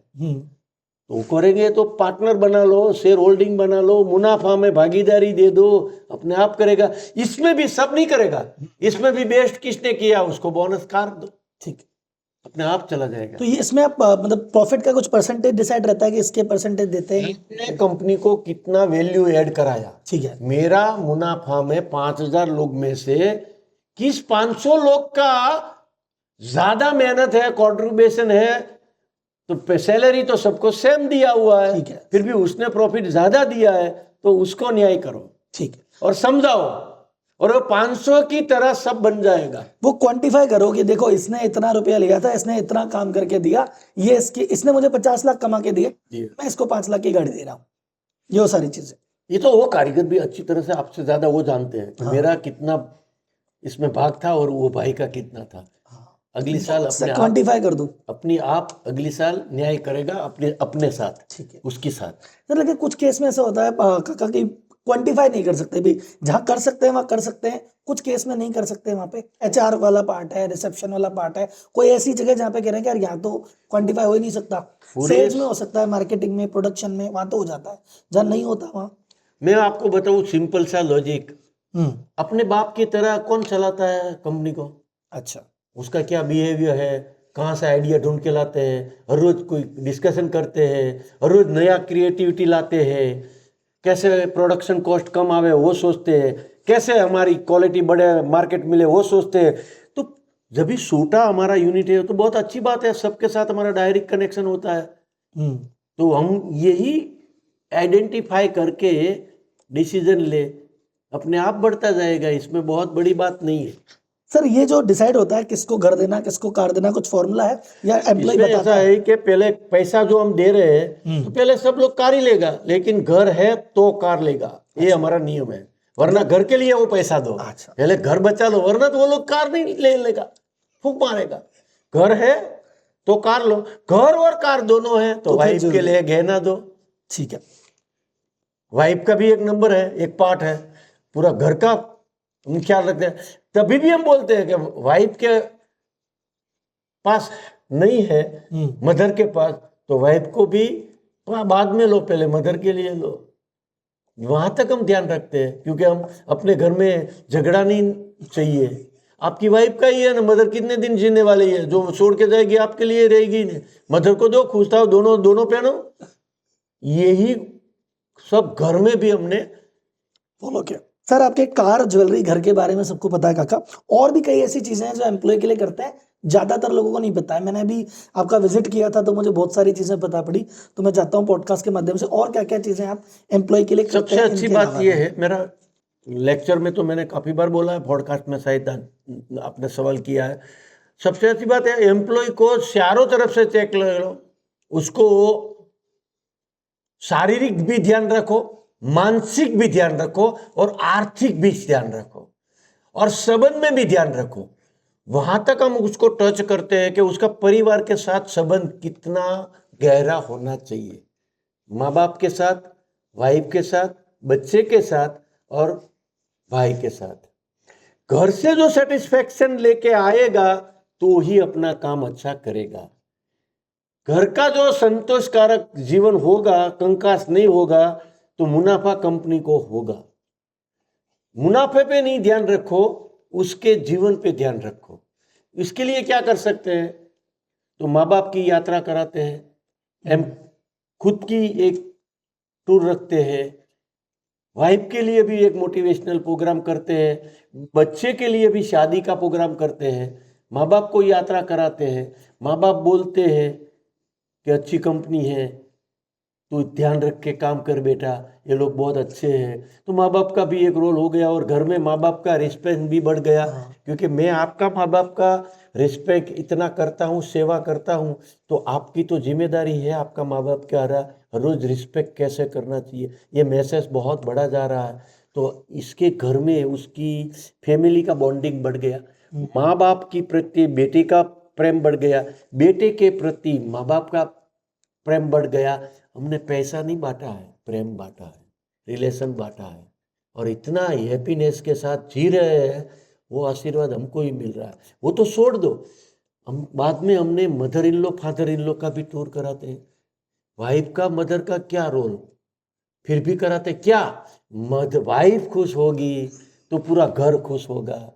तो करेंगे तो पार्टनर बना लो, शेयर होल्डिंग बना लो, मुनाफा में भागीदारी दे दो, अपने आप करेगा। इसमें भी सब नहीं करेगा, इसमें भी बेस्ट किसने किया उसको बोनस कार दो, ठीक, अपने आप चला जाएगा। तो ये इसमें आप मतलब प्रॉफिट का कुछ परसेंटेज डिसाइड रहता है कि इसके परसेंटेज देते हैं, आपने कंपनी को कितना वैल्यू ऐड कराया। ठीक है, मेरा मुनाफा में 5,000 लोग में से किस 500 लोग का ज्यादा मेहनत है, कॉन्ट्रीब्यूशन है, तो सैलरी तो सबको सेम दिया हुआ है, ठीक है, फिर भी उसने प्रॉफिट ज्यादा दिया है, तो उसको न्याय करो, ठीक है, और समझाओ, और वो 500 की तरह सब बन जाएगा। वो क्वांटिफाई करो कि देखो इसने इतना रुपया लिया था, इसने इतना काम करके दिया, ये इसने मुझे 50 लाख कमा के दिए, मैं इसको 5 लाख की गाड़ी दे रहा हूँ, ये वो सारी चीजें। ये तो वो कारीगर भी अच्छी तरह से आपसे ज्यादा वो जानते हैं कि मेरा कितना इसमें भाग था और वो भाई का कितना था। अगली साल अपने क्वांटिफाई कर दूं, अपनी आप अगली साल न्याय करेगा अपने साथ, ठीक है, उसके साथ। सर लेकिन कुछ केस में ऐसा होता है काका कि क्वांटिफाई नहीं कर सकते भी, जहाँ कर सकते हैं वहाँ कर सकते हैं, कुछ केस में नहीं कर सकते। वहाँ पे एचआर वाला पार्ट है, रिसेप्शन वाला पार्ट है, कोई ऐसी जगह जहाँ पे कह रहे हैं कि यार यहाँ तो क्वांटिफाई हो ही नहीं सकता। पूरे सेल्स में हो सकता है, मार्केटिंग में, प्रोडक्शन में, वहाँ तो हो जाता है, जहाँ नहीं होता वहाँ। मैं आपको बताऊं सिंपल सा लॉजिक, हम्म। अपने बाप की तरह कौन चलाता है कंपनी को? अच्छा। उसका क्या बिहेवियर है, कहाँ से आइडिया ढूंढ के लाते हैं, हर रोज कोई डिस्कशन करते हैं, हर रोज नया क्रिएटिविटी लाते हैं, कैसे प्रोडक्शन कॉस्ट कम आवे वो सोचते हैं, कैसे हमारी क्वालिटी बढ़े, मार्केट मिले वो सोचते हैं। तो जब भी सूटा हमारा यूनिट है तो बहुत अच्छी बात है, सबके साथ हमारा डायरेक्ट कनेक्शन होता है। हम्म। तो हम यही आइडेंटिफाई करके डिसीजन ले, अपने आप बढ़ता जाएगा, इसमें बहुत बड़ी बात नहीं है। सर ये जो डिसाइड होता है किसको घर देना किसको कार देना, कुछ फॉर्मूला है या एम्प्लॉय इसमें बताता ऐसा है? है कि पहले पैसा जो हम दे रहे हैं तो पहले सब लोग कार ही लेगा, लेकिन घर है तो कार लेगा, ये हमारा नियम है। वरना घर के लिए वो पैसा दो, अच्छा। पहले घर बचा लो, वरना तो वो लोग कार नहीं ले लेगा, फूक मारेगा। घर है तो कार लो, घर और कार दोनों है तो तो फिर वाइफ के जरूरी। लिए गहना दो। ठीक है। वाइफ का भी एक नंबर है, एक पार्ट है, पूरा घर का हम ख्याल रखते हैं। तभी भी हम बोलते हैं कि वाइफ के पास नहीं है, मदर के पास, तो वाइफ को भी बाद में लो, पहले मदर के लिए लो। वहां तक हम ध्यान रखते हैं, क्योंकि हम अपने घर में झगड़ा नहीं चाहिए। आपकी वाइफ का ही है ना, मदर कितने दिन जीने वाली है, जो छोड़ के जाएगी आपके लिए रहेगी नहीं। मदर को दो, खुश था, दोनों दोनों पहनो। यही सब घर में भी हमने फॉलो किया। सर आपके कार ज्वेलरी घर के बारे में सबको पता है काका, और भी कई ऐसी चीजें हैं जो एम्प्लॉय के लिए करते हैं, ज्यादातर लोगों को नहीं पता है। मैंने अभी आपका विजिट किया था तो मुझे बहुत सारी चीजें पता पड़ी, तो मैं चाहता हूँ पॉडकास्ट के माध्यम से और क्या क्या चीजें आप एम्प्लॉय के लिए करते सबसे हैं अच्छी इनके बात अलावा यह भी। है, मेरा लेक्चर में तो मैंने काफी बार बोला है, पॉडकास्ट में शायद आपने सवाल किया है। सबसे अच्छी बात है, एम्प्लॉय को चारों तरफ से चेक लो, उसको शारीरिक भी ध्यान रखो, मानसिक भी ध्यान रखो, और आर्थिक भी ध्यान रखो, और संबंध में भी ध्यान रखो। वहां तक हम उसको टच करते हैं कि उसका परिवार के साथ संबंध कितना गहरा होना चाहिए, माँ बाप के साथ, वाइफ के साथ, बच्चे के साथ, और भाई के साथ। घर से जो सेटिस्फेक्शन लेके आएगा तो ही अपना काम अच्छा करेगा। घर का जो संतोषकारक जीवन होगा, कंकास नहीं होगा, तो मुनाफा कंपनी को होगा। मुनाफे पे नहीं ध्यान रखो, उसके जीवन पे ध्यान रखो। इसके लिए क्या कर सकते हैं? तो माँ बाप की यात्रा कराते हैं, हम खुद की एक टूर रखते हैं, वाइफ के लिए भी एक मोटिवेशनल प्रोग्राम करते हैं, बच्चे के लिए भी शादी का प्रोग्राम करते हैं, माँ बाप को यात्रा कराते हैं। माँ बाप बोलते हैं कि अच्छी कंपनी है, तू ध्यान रख के काम कर बेटा, ये लोग बहुत अच्छे हैं। तो माँ बाप का भी एक रोल हो गया, और घर में माँ बाप का रिस्पेक्ट भी बढ़ गया। क्योंकि मैं आपका माँ बाप का रिस्पेक्ट इतना करता हूँ, सेवा करता हूँ, तो आपकी तो जिम्मेदारी है आपका माँ बाप के हर रोज रिस्पेक्ट कैसे करना चाहिए। ये मैसेज बहुत बड़ा जा रहा है, तो इसके घर में उसकी फैमिली का बॉन्डिंग बढ़ गया, माँ बाप की प्रति बेटे का प्रेम बढ़ गया, बेटे के प्रति माँ बाप का प्रेम बढ़ गया। हमने पैसा नहीं बांटा है, प्रेम बांटा है, रिलेशन बांटा है, और इतना हैप्पीनेस के साथ जी रहे हैं, वो आशीर्वाद हमको ही मिल रहा है। वो तो छोड़ दो, हम बाद में हमने mother in law father in law का भी टूर कराते हैं। वाइफ का मदर का क्या रोल, फिर भी कराते क्या? वाइफ खुश होगी तो पूरा घर खुश होगा,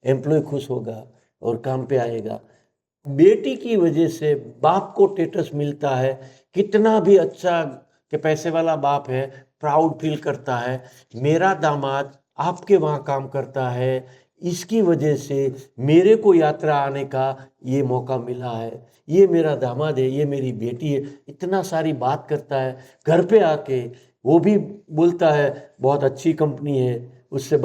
एम्प्लॉय खुश होगा और काम पे आएगा। बेटी की वजह से बाप को स्टेटस मिलता है, कितना भी अच्छा कि पैसे वाला बाप है, प्राउड फील करता है, मेरा दामाद आपके वहाँ काम करता है, इसकी वजह से मेरे को यात्रा आने का ये मौका मिला है, ये मेरा दामाद है, ये मेरी बेटी है, इतना सारी बात करता है। घर पे आके वो भी बोलता है बहुत अच्छी कंपनी है, उससे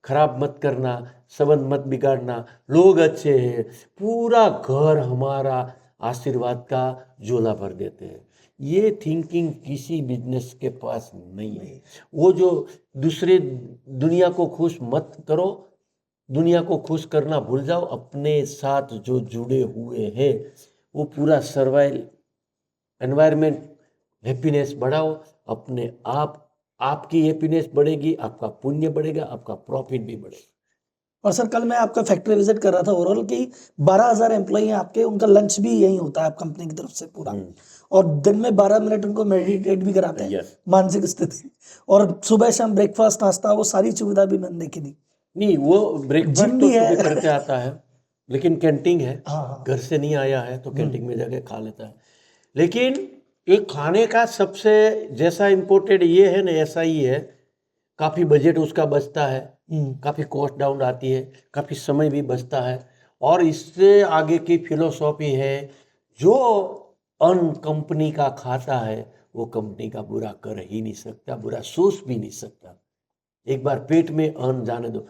खराब मत करना, संबंध मत बिगाड़ना, लोग अच्छे हैं। पूरा घर हमारा आशीर्वाद का झोला भर देते हैं। ये थिंकिंग किसी बिजनेस के पास नहीं है। वो जो दूसरे दुनिया को खुश मत करो, दुनिया को खुश करना भूल जाओ, अपने साथ जो जुड़े हुए हैं वो पूरा सर्वाइवल एनवायरनमेंट हैप्पीनेस बढ़ाओ, अपने आप आपकी हैप्पीनेस बढ़ेगी, आपका पुण्य बढ़ेगा, आपका प्रॉफिट भी बढ़ेगा। और सर कल मैं आपका फैक्ट्री विजिट कर रहा था ओवरऑल कि 12,000 एम्प्लॉई हैं आपके, उनका लंच भी यही होता है आप कंपनी की तरफ से पूरा, और दिन में 12 मिनट उनको मेडिटेट भी कराते हैं यस। मानसिक स्थिति, और सुबह शाम ब्रेकफास्ट नाश्ता वो सारी सुविधा भी मैंने देखी थी। नहीं, वो ब्रेकफास्ट जिम तो भी है। सुबह करके आता है, लेकिन कैंटीन है, हाँ हाँ। घर से नहीं आया है तो कैंटीन में जाके खा लेता है। लेकिन एक खाने का सबसे जैसा इम्पोर्टेंट ये है ना, ऐसा ही है, काफ़ी बजट उसका बचता है, काफ़ी कॉस्ट डाउन आती है, काफ़ी समय भी बचता है। और इससे आगे की फिलोसॉफी है, जो अन्न कंपनी का खाता है वो कंपनी का बुरा कर ही नहीं सकता, बुरा सोच भी नहीं सकता। एक बार पेट में अन्न जाने दो,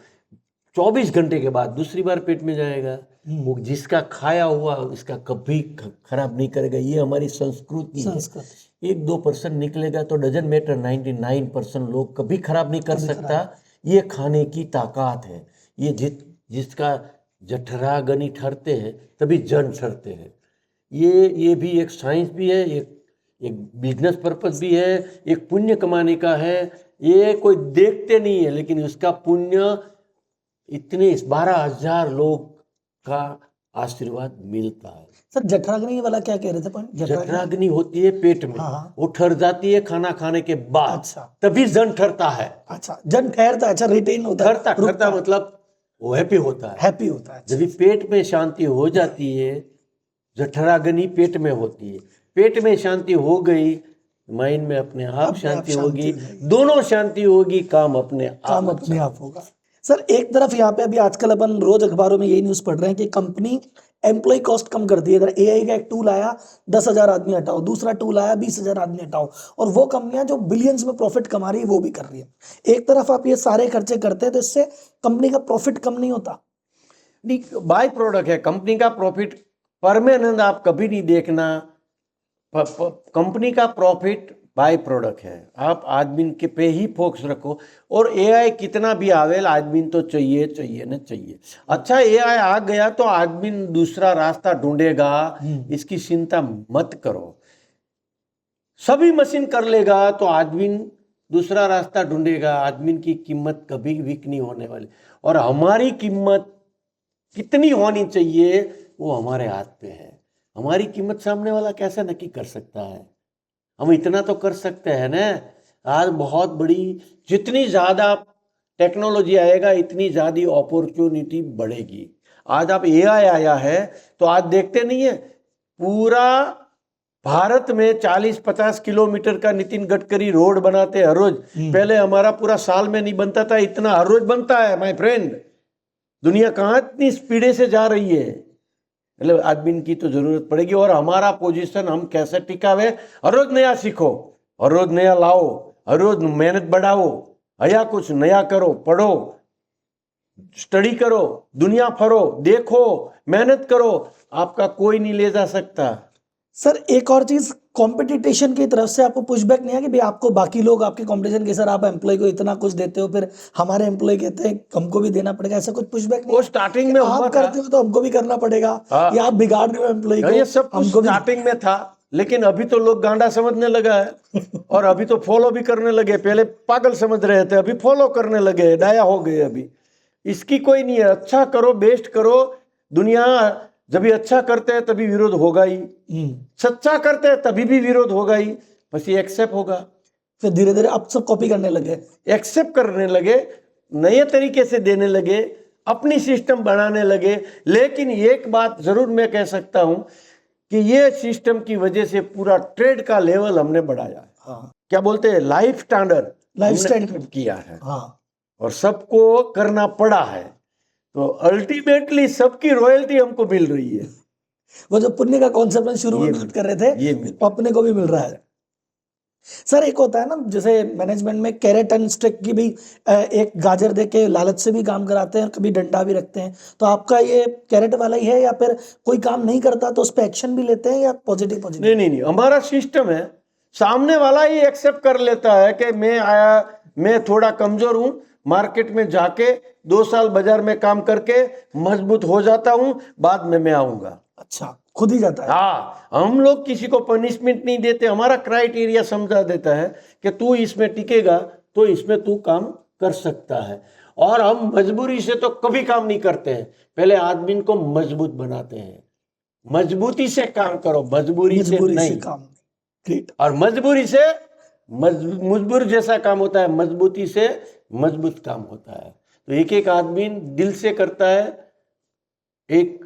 24 घंटे के बाद दूसरी बार पेट में जाएगा। वो जिसका खाया हुआ उसका कभी खराब नहीं करेगा, ये हमारी संस्कृति है। संस्कृति। 1-2% निकलेगा तो डजंट मैटर, 99% लोग कभी खराब नहीं कर सकता। ये खाने की ताकत है। ये जिसका जठराग्नि ठहरते हैं तभी जन ठहरते हैं। ये भी एक साइंस भी है, एक बिजनेस पर्पस भी है, एक पुण्य कमाने का है। ये कोई देखते नहीं है, लेकिन उसका पुण्य इतने 12,000 लोग का आशीर्वाद मिलता है। सर जठराग्नि वाला क्या कह रहे थे पॉइंट? जठराग्नि होती है पेट में, हाँ। वो ठहर जाती है खाना खाने के बाद। अच्छा। तभी जन ठहरता है। अच्छा, जन ठहरता है। अच्छा, रिटेन होता है, ठहरता मतलब वो हैप्पी होता है। हैप्पी होता है। जब पेट में शांति हो जाती है, जठराग्नि पेट में होती है, पेट में शांति हो गई, माइंड में अपने आप शांति होगी, दोनों शांति होगी, काम अपने आप होगा। सर एक तरफ यहाँ पे अभी आजकल अपन रोज अखबारों में यही न्यूज पढ़ रहे हैं कि कंपनी एम्प्लॉय कॉस्ट कम कर दी है। इधर एआई का एक टूल आया, 10,000 आदमी हटाओ, दूसरा टूल आया 20,000 आदमी हटाओ, और वो कंपनियां जो बिलियंस में प्रॉफिट कमा रही है वो भी कर रही है। एक तरफ आप ये सारे खर्चे करते हैं तो इससे कंपनी का प्रॉफिट कम नहीं होता? नहीं, बाय प्रोडक्ट है कंपनी का प्रॉफिट, परमानेंट आप कभी नहीं देखना। कंपनी का प्रॉफिट बाय प्रोडक्ट है। आप आदमी के पे ही फोकस रखो, और एआई कितना भी आवे, आदमी तो चाहिए ना चाहिए। अच्छा, एआई आ गया तो आदमी दूसरा रास्ता ढूंढेगा, इसकी चिंता मत करो। सभी मशीन कर लेगा तो आदमी दूसरा रास्ता ढूंढेगा। आदमी की कीमत कभी वीक नहीं होने वाली, और हमारी कीमत कितनी होनी चाहिए वो हमारे हाथ पे है। हमारी कीमत सामने वाला कैसे नक्की कर सकता है? हम इतना तो कर सकते हैं ना। आज बहुत बड़ी, जितनी ज़्यादा टेक्नोलॉजी आएगा इतनी ज़्यादा अपॉर्चुनिटी बढ़ेगी। आज आप एआई आया है तो आज देखते नहीं है, पूरा भारत में 40-50 किलोमीटर का नितिन गडकरी रोड बनाते हैं हर रोज। पहले हमारा पूरा साल में नहीं बनता था, इतना हर रोज बनता है माय फ्रेंड। दुनिया कहाँ इतनी स्पीडे से जा रही है। मतलब आदमी की तो जरूरत पड़ेगी, और हमारा पोजीशन हम कैसे टिकावे। हर रोज नया सीखो, हर रोज नया लाओ, हर रोज मेहनत बढ़ाओ, या कुछ नया करो, पढ़ो, स्टडी करो, दुनिया फरो, देखो, मेहनत करो, आपका कोई नहीं ले जा सकता। सर एक और चीज, कंपटीशन की तरफ से आपको पुशबैक नहीं है कि भाई आपको बाकी लोग आपके कंपटीशन के, सर आप एम्प्लॉय को इतना कुछ देते हो, फिर हमारे एम्प्लॉय कहते हैं हमको भी देना पड़ेगा, ऐसा कुछ पुशबैक नहीं? वो स्टार्टिंग में आप करते हो तो हमको भी करना पड़ेगा, या आप बिगाड़ रहे हो एम्प्लॉय को? ये सब कुछ स्टार्टिंग में था, लेकिन अभी तो लोग गांडा समझने लगा है, और अभी तो फॉलो भी करने लगे। पहले पागल समझ रहे थे, अभी फॉलो करने लगे, डाया हो गए। अभी इसकी कोई नहीं है। अच्छा करो, बेस्ट करो। दुनिया जब अच्छा करते हैं तभी विरोध होगा ही, सच्चा करते हैं तभी भी विरोध होगा ही, बस ये एक्सेप्ट होगा। फिर धीरे धीरे अब सब कॉपी करने लगे, एक्सेप्ट करने लगे, नए तरीके से देने लगे, अपनी सिस्टम बनाने लगे। लेकिन एक बात जरूर मैं कह सकता हूं कि ये सिस्टम की वजह से पूरा ट्रेड का लेवल हमने बढ़ाया। हाँ। क्या बोलते हैं, लाइफ स्टैंडर्ड किया है। हाँ। और सबको करना पड़ा है, तो अल्टीमेटली सबकी रॉयल्टी हमको मिल रही है। वो जो पुण्य का कॉन्सेप्ट शुरू में बात कर रहे थे, ये अपने को भी मिल रहा है। सर एक होता है ना, जैसे मैनेजमेंट में कैरेट एंड स्टिक की भी, एक गाजर दे के लालच से भी काम कराते हैं, कभी डंडा भी रखते हैं। तो आपका ये कैरेट वाला ही है, या फिर कोई काम नहीं करता तो उस पर एक्शन भी लेते हैं, या पॉजिटिव? नहीं, हमारा सिस्टम है, सामने वाला ही एक्सेप्ट कर लेता है कि मैं थोड़ा कमजोर हूं, मार्केट में जाके 2 साल बाजार में काम करके मजबूत हो जाता हूं, बाद में मैं आऊंगा। अच्छा, खुद ही जाता है? हाँ, हम लोग किसी को पनिशमेंट नहीं देते। हमारा क्राइटेरिया समझा देता है कि तू इसमें टिकेगा तो इसमें तू काम कर सकता है। और हम मजबूरी से तो कभी काम नहीं करते हैं, पहले आदमी को मजबूत बनाते हैं। मजबूती से काम करो, मजबूरी से नहीं। काम। ग्रेट। और मजबूरी से मजबूर जैसा काम होता है, मजबूती से मजबूत काम होता है। तो एक एक आदमी दिल से करता है, एक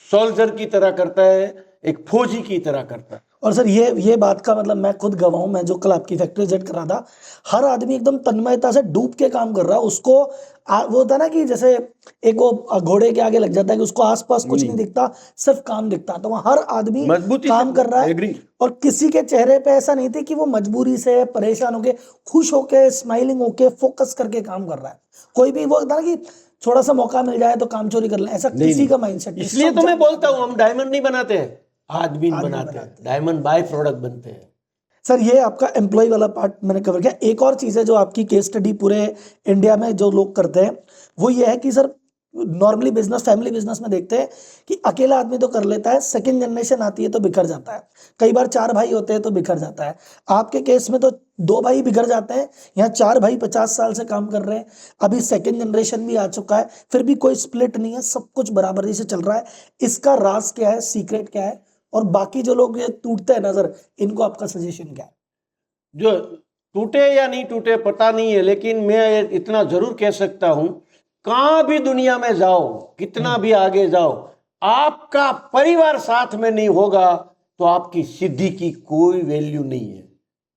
सोल्जर की तरह करता है, एक फौजी की तरह करता है। और सर ये बात का मतलब मैं खुद गवाह हूं। मैं जो कल आपकी फैक्ट्री विजिट कर रहा था, हर आदमी एकदम तन्मयता से डूब के काम कर रहा है। उसको वो होता है ना कि जैसे एक वो घोड़े के आगे लग जाता है कि उसको आसपास कुछ नहीं दिखता, सिर्फ काम दिखता। तो वहाँ हर आदमी मजबूती काम कर रहा है। एग्री। और किसी के चेहरे पे ऐसा नहीं थे कि वो मजबूरी से परेशान होके, खुश होके, स्माइलिंग होके, फोकस करके काम कर रहा है। कोई भी वो होता है ना कि थोड़ा सा मौका मिल जाए तो काम चोरी कर ले, ऐसा किसी का माइंडसेट नहीं। इसलिए सब तो मैं जानते बोलता हूँ हम डायमंड नहीं बनाते हैं, आदमी आदमी बनाते हैं। बनाते हैं। डायमंड बाय प्रोडक्ट बनते हैं। सर ये आपका एम्प्लॉय वाला पार्ट मैंने कवर किया। एक और चीज़ है जो आपकी केस स्टडी पूरे इंडिया में जो लोग करते हैं, वो ये है कि sir normally business, family business में देखते हैं कि अकेला आदमी तो कर लेता है, सेकंड जनरेशन आती है तो बिखर जाता है। कई बार 4 भाई होते हैं तो बिखर जाता है। आपके केस में तो 2 भाई बिखर जाते हैं, यहाँ 4 भाई 50 साल से काम कर रहे हैं, अभी सेकंड जनरेशन भी आ चुका है, फिर भी कोई स्प्लिट नहीं है, सब कुछ बराबरी से चल रहा है। इसका राज क्या है, सीक्रेट क्या है? और बाकी जो लोग ये टूटते हैं नजर, इनको आपका सजेशन क्या है? जो टूटे या नहीं टूटे पता नहीं है, लेकिन मैं इतना जरूर कह सकता हूं, कहां भी दुनिया में जाओ, कितना भी आगे जाओ, आपका परिवार साथ में नहीं होगा तो आपकी सिद्धि की कोई वैल्यू नहीं है।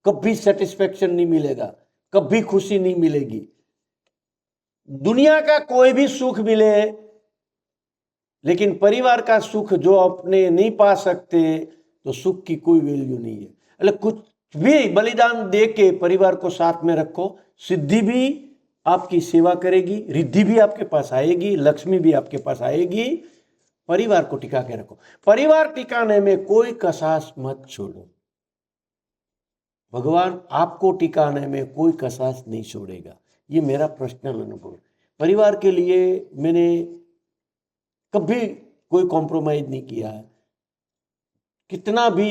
कभी सेटिस्फेक्शन नहीं मिलेगा, कभी खुशी नहीं मिलेगी। दुनिया का कोई भी सुख मिले, लेकिन परिवार का सुख जो अपने नहीं पा सकते तो सुख की कोई वैल्यू नहीं है। मतलब कुछ भी बलिदान दे के परिवार को साथ में रखो, सिद्धि भी आपकी सेवा करेगी, रिद्धि भी आपके पास आएगी, लक्ष्मी भी आपके पास आएगी। परिवार को टिका के रखो, परिवार टिकाने में कोई कसास मत छोड़ो। भगवान आपको टिकाने में कोई कसास नहीं छोड़ेगा, ये मेरा पर्सनल अनुभव है। परिवार के लिए मैंने कभी कोई कॉम्प्रोमाइज नहीं किया है। कितना भी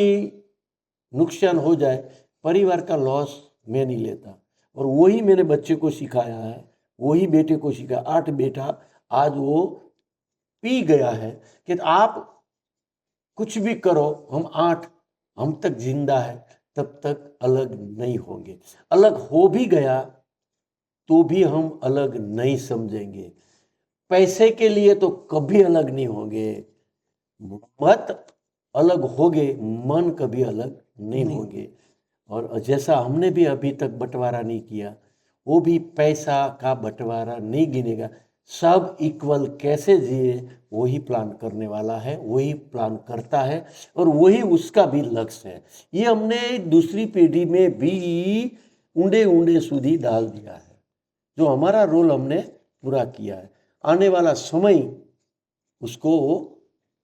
नुकसान हो जाए, परिवार का लॉस मैं नहीं लेता। और वही मैंने बच्चे को सिखाया है, वही बेटे को सिखाया। 8 बेटा आज वो पी गया है कि आप कुछ भी करो, हम तक जिंदा है, तब तक अलग नहीं होंगे। अलग हो भी गया तो भी हम अलग नहीं समझेंगे। पैसे के लिए तो कभी अलग नहीं होंगे, मत अलग होगे, मन कभी अलग नहीं होंगे। और जैसा हमने भी अभी तक बंटवारा नहीं किया, वो भी पैसा का बंटवारा नहीं गिनेगा। सब इक्वल कैसे जिए वही प्लान करने वाला है, वही प्लान करता है, और वही उसका भी लक्ष्य है। ये हमने दूसरी पीढ़ी में भी ऊंडे ऊंडे सूदी डाल दिया है, जो हमारा रोल हमने पूरा किया है। आने वाला समय उसको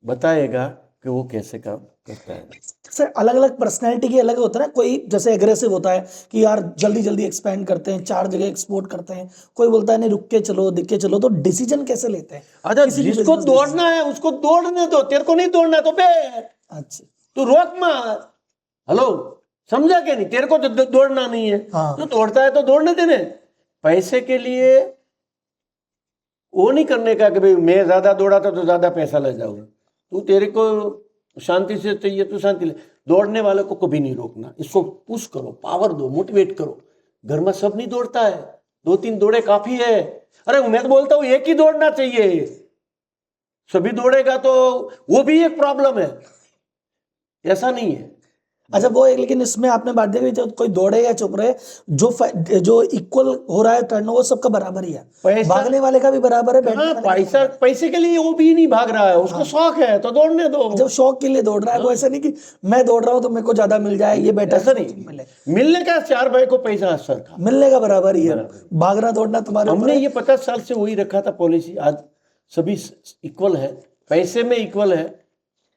बताएगा कि वो कैसे काम करता है। सर अलग अलग पर्सनैलिटी के अलग होता है ना। कोई जैसे एग्रेसिव होता है कि यार जल्दी जल्दी एक्सपैंड करते हैं, 4 जगह एक्सपोर्ट करते हैं। कोई बोलता है नहीं, रुक के चलो, दिख के चलो। तो डिसीजन कैसे लेते हैं? अच्छा, जिसको दौड़ना है उसको दौड़ने दो, तेरे को नहीं दौड़ना तो बैठ, अच्छा, तू रोक मत। हेलो, समझा क्या? नहीं, तेरे को तो दौड़ना नहीं है, तो दौड़ता है तो दौड़ने देने। पैसे के लिए वो नहीं करने का कि भाई मैं ज्यादा दौड़ा था तो ज्यादा पैसा ले जाऊंगा। तू तेरे को शांति से चाहिए तो शांति ले। दौड़ने वाले को कभी नहीं रोकना, इसको पुश करो, पावर दो, मोटिवेट करो। घर में सब नहीं दौड़ता है, 2-3 दौड़े काफी है। अरे मैं तो बोलता हूँ एक ही दौड़ना चाहिए। सभी दौड़ेगा तो वो भी एक प्रॉब्लम है, ऐसा नहीं है। अच्छा वो एक, लेकिन इसमें आपने बात देखी, जब कोई दौड़े या चुप रहे, जो इक्वल हो रहा है टर्नओवर सबका बराबर ही है। भागने वाले का भी बराबर है, बैठने वाले का भी। पैसे के लिए वो भी नहीं भाग रहा है, उसको शौक है तो दौड़ने दो। जब शौक के लिए दौड़ रहा है, वो ऐसा नहीं कि मैं दौड़ रहा हूँ तो मेरे को ज्यादा मिल जाए, ये बेटर ऐसा नहीं। मिलने का 4 भाई को पैसा असर था, मिलने का बराबर ही है। भागना दौड़ना तुम्हारे हमने ये 50 साल से वही रखा था पॉलिसी। आज सभी इक्वल है, पैसे में इक्वल है।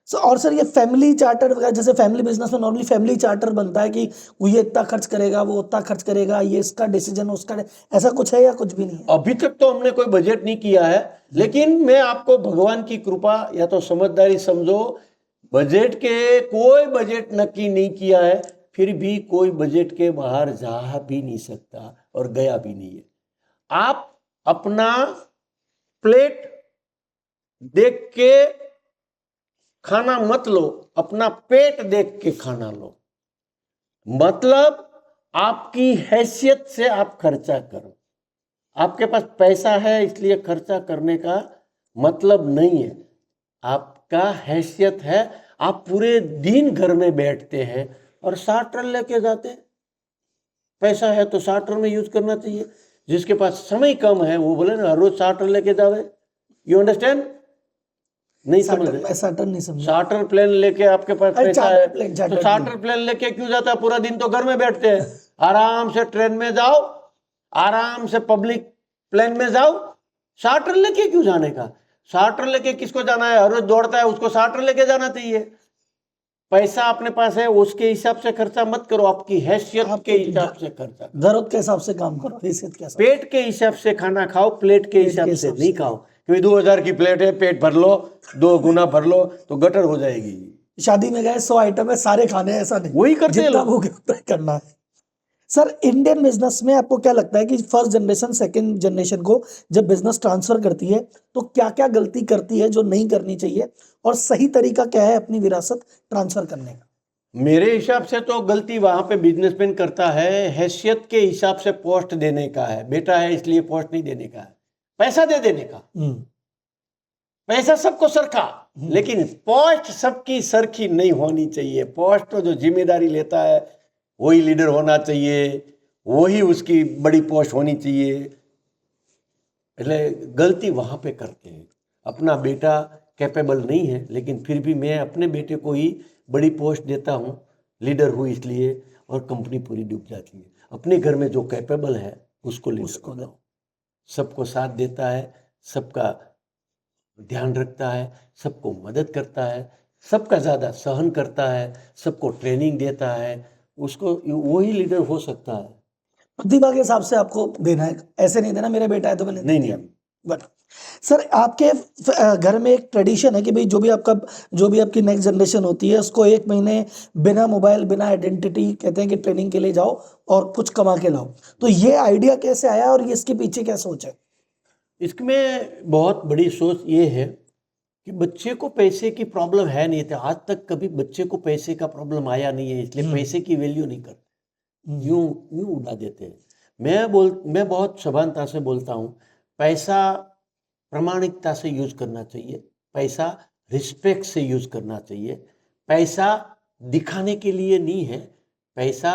और सर ये फैमिली चार्टर वगैरह, जैसे फैमिली बिजनेस में नॉर्मली फैमिली चार्टर बनता है कि वो ये इतना खर्च करेगा, वो उतना खर्च करेगा, ये इसका डिसीजन उसका, ऐसा कुछ है या कुछ भी नहीं है? अभी तक तो हमने कोई बजट नहीं किया है, लेकिन मैं आपको भगवान की कृपा या तो समझदारी समझो, बजट के कोई बजट नक्की नहीं किया है। फिर भी कोई बजट के बाहर जा भी नहीं सकता और गया भी नहीं है। आप अपना प्लेट देख के खाना मत लो, अपना पेट देख के खाना लो। मतलब आपकी हैसियत से आप खर्चा करो। आपके पास पैसा है इसलिए खर्चा करने का मतलब नहीं है। आपका हैसियत है, आप पूरे दिन घर में बैठते हैं और शार्टर लेके जाते हैं। पैसा है तो शार्टर में यूज करना चाहिए। जिसके पास समय कम है वो बोले ना हर रोज शार्टर लेके जावे। You understand? नहीं समझ रहे? मैं चार्टर नहीं समझा। चार्टर प्लेन लेके आपके पास अरे पैसा चार्टर है प्लेन, तो चार्टर चार्टर प्लेन लेके क्यों जाता है? पूरा दिन तो घर में बैठते हैं। आराम से ट्रेन में जाओ, आराम से पब्लिक प्लेन में जाओ। चार्टर लेके क्यों जाने का? चार्टर लेके किसको जाना है? हर रोज दौड़ता है उसको चार्टर लेके जाना चाहिए। पैसा अपने पास है उसके हिसाब से खर्चा मत करो, आपकी हैसियत के हिसाब से खर्चा करो। जरूरत के हिसाब से काम करो, हैसियत के हिसाब से। पेट के हिसाब से खाना खाओ, प्लेट के हिसाब से नहीं खाओ। क्योंकि 2000 की प्लेट है, पेट भर लो, 2 गुना भर लो तो गटर हो जाएगी। शादी में गए 100 आइटम है, सारे खाने हैं, ऐसा नहीं। वही करते हैं जितना लोग। भूख है उतना ही करना है। सर, इंडियन बिजनेस में आपको क्या लगता है कि फर्स्ट जनरेशन सेकंड जनरेशन को जब बिजनेस ट्रांसफर करती है तो क्या क्या गलती करती है जो नहीं करनी चाहिए, और सही तरीका क्या है अपनी विरासत ट्रांसफर करने का? मेरे हिसाब से तो गलती वहां पे बिजनेसमैन करता है, हैसियत के हिसाब से पोस्ट देने का है। बेटा है इसलिए पोस्ट नहीं देने का है, पैसा दे देने का। पैसा सबको सरखा, लेकिन पोस्ट सबकी सरखी नहीं होनी चाहिए। पोस्ट तो जो जिम्मेदारी लेता है वही लीडर होना चाहिए, वही उसकी बड़ी पोस्ट होनी चाहिए। એટલે गलती वहां पे करते हैं। अपना बेटा कैपेबल नहीं है लेकिन फिर भी मैं अपने बेटे को ही बड़ी पोस्ट देता हूँ, लीडर हूँ इसलिए, और कंपनी पूरी डूब जाती है। अपने घर में जो कैपेबल है उसको लीडर बनाओ। सबको साथ देता है, सबका ध्यान रखता है, सबको मदद करता है, सबका ज़्यादा सहन करता है, सबको ट्रेनिंग देता है, उसको वही लीडर हो सकता है। प्रतिभा के हिसाब से आपको देना है, ऐसे नहीं देना मेरा बेटा है तो मैंने नहीं। बट सर, आपके घर में एक ट्रेडिशन है कि भाई जो भी आपकी नेक्स्ट जनरेशन होती है उसको 1 महीने बिना मोबाइल, बिना आइडेंटिटी, कहते हैं कि ट्रेनिंग के लिए जाओ और कुछ कमा के लाओ। तो ये आइडिया कैसे आया और ये इसके पीछे क्या सोच है? इसमें बहुत बड़ी सोच ये है कि बच्चे को पैसे की प्रॉब्लम है नहीं थी आज तक, कभी बच्चे को पैसे का प्रॉब्लम आया नहीं है, इसलिए पैसे की वैल्यू नहीं करते, यूं उड़ा देते हैं। मैं बहुत सभानता से बोलता हूँ, पैसा प्रामाणिकता से यूज करना चाहिए, पैसा रिस्पेक्ट से यूज करना चाहिए। पैसा दिखाने के लिए नहीं है, पैसा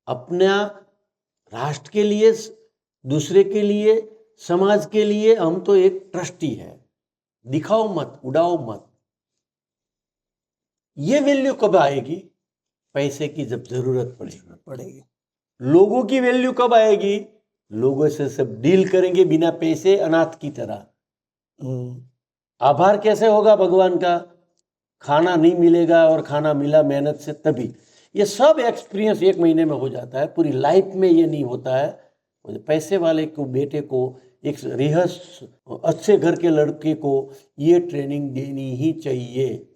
अपना राष्ट्र के लिए, दूसरे के लिए, समाज के लिए हम तो एक ट्रस्टी है। दिखाओ मत, उड़ाओ मत। ये वैल्यू कब आएगी? पैसे की जब जरूरत पड़ेगी। लोगों की वैल्यू कब आएगी? लोगों से सब डील करेंगे बिना पैसे, अनाथ की तरह। आभार कैसे होगा भगवान का? खाना नहीं मिलेगा और खाना मिला मेहनत से तभी। ये सब एक्सपीरियंस 1 महीने में हो जाता है, पूरी लाइफ में ये नहीं होता है। पैसे वाले को, बेटे को, एक अच्छे घर के लड़के को ये ट्रेनिंग देनी ही चाहिए।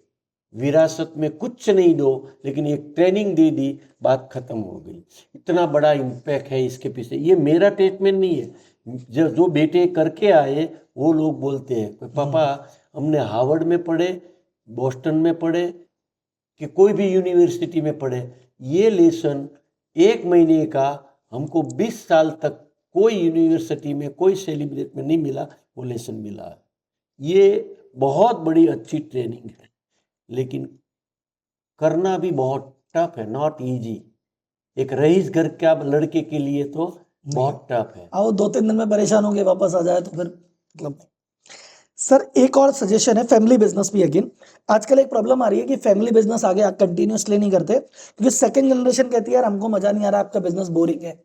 विरासत में कुछ नहीं दो, लेकिन एक ट्रेनिंग दे दी, बात खत्म हो गई। इतना बड़ा इम्पैक्ट है इसके पीछे। ये मेरा स्टेटमेंट नहीं है, जो बेटे करके आए वो लोग बोलते हैं, पापा हमने हार्वर्ड में पढ़े, बोस्टन में पढ़े, कि कोई भी यूनिवर्सिटी में पढ़े, ये लेसन 1 महीने का हमको 20 साल तक कोई यूनिवर्सिटी में, कोई सेलिब्रेट में नहीं मिला, वो लेसन मिला। ये बहुत बड़ी अच्छी ट्रेनिंग है, लेकिन करना भी बहुत टफ है, नॉट इजी। एक रईस घर का लड़के के लिए तो बहुत टफ है। आओ 2-3 दिन में परेशान होंगे, वापस आ जाए तो फिर मतलब। सर, एक और सजेशन है, फैमिली बिजनेस भी। अगेन आजकल एक प्रॉब्लम आ रही है कि फैमिली बिजनेस आगे कंटिन्यूसली नहीं करते, क्योंकि सेकंड जनरेशन कहती है यार हमको मजा नहीं आ रहा, आपका बिजनेस बोरिंग है।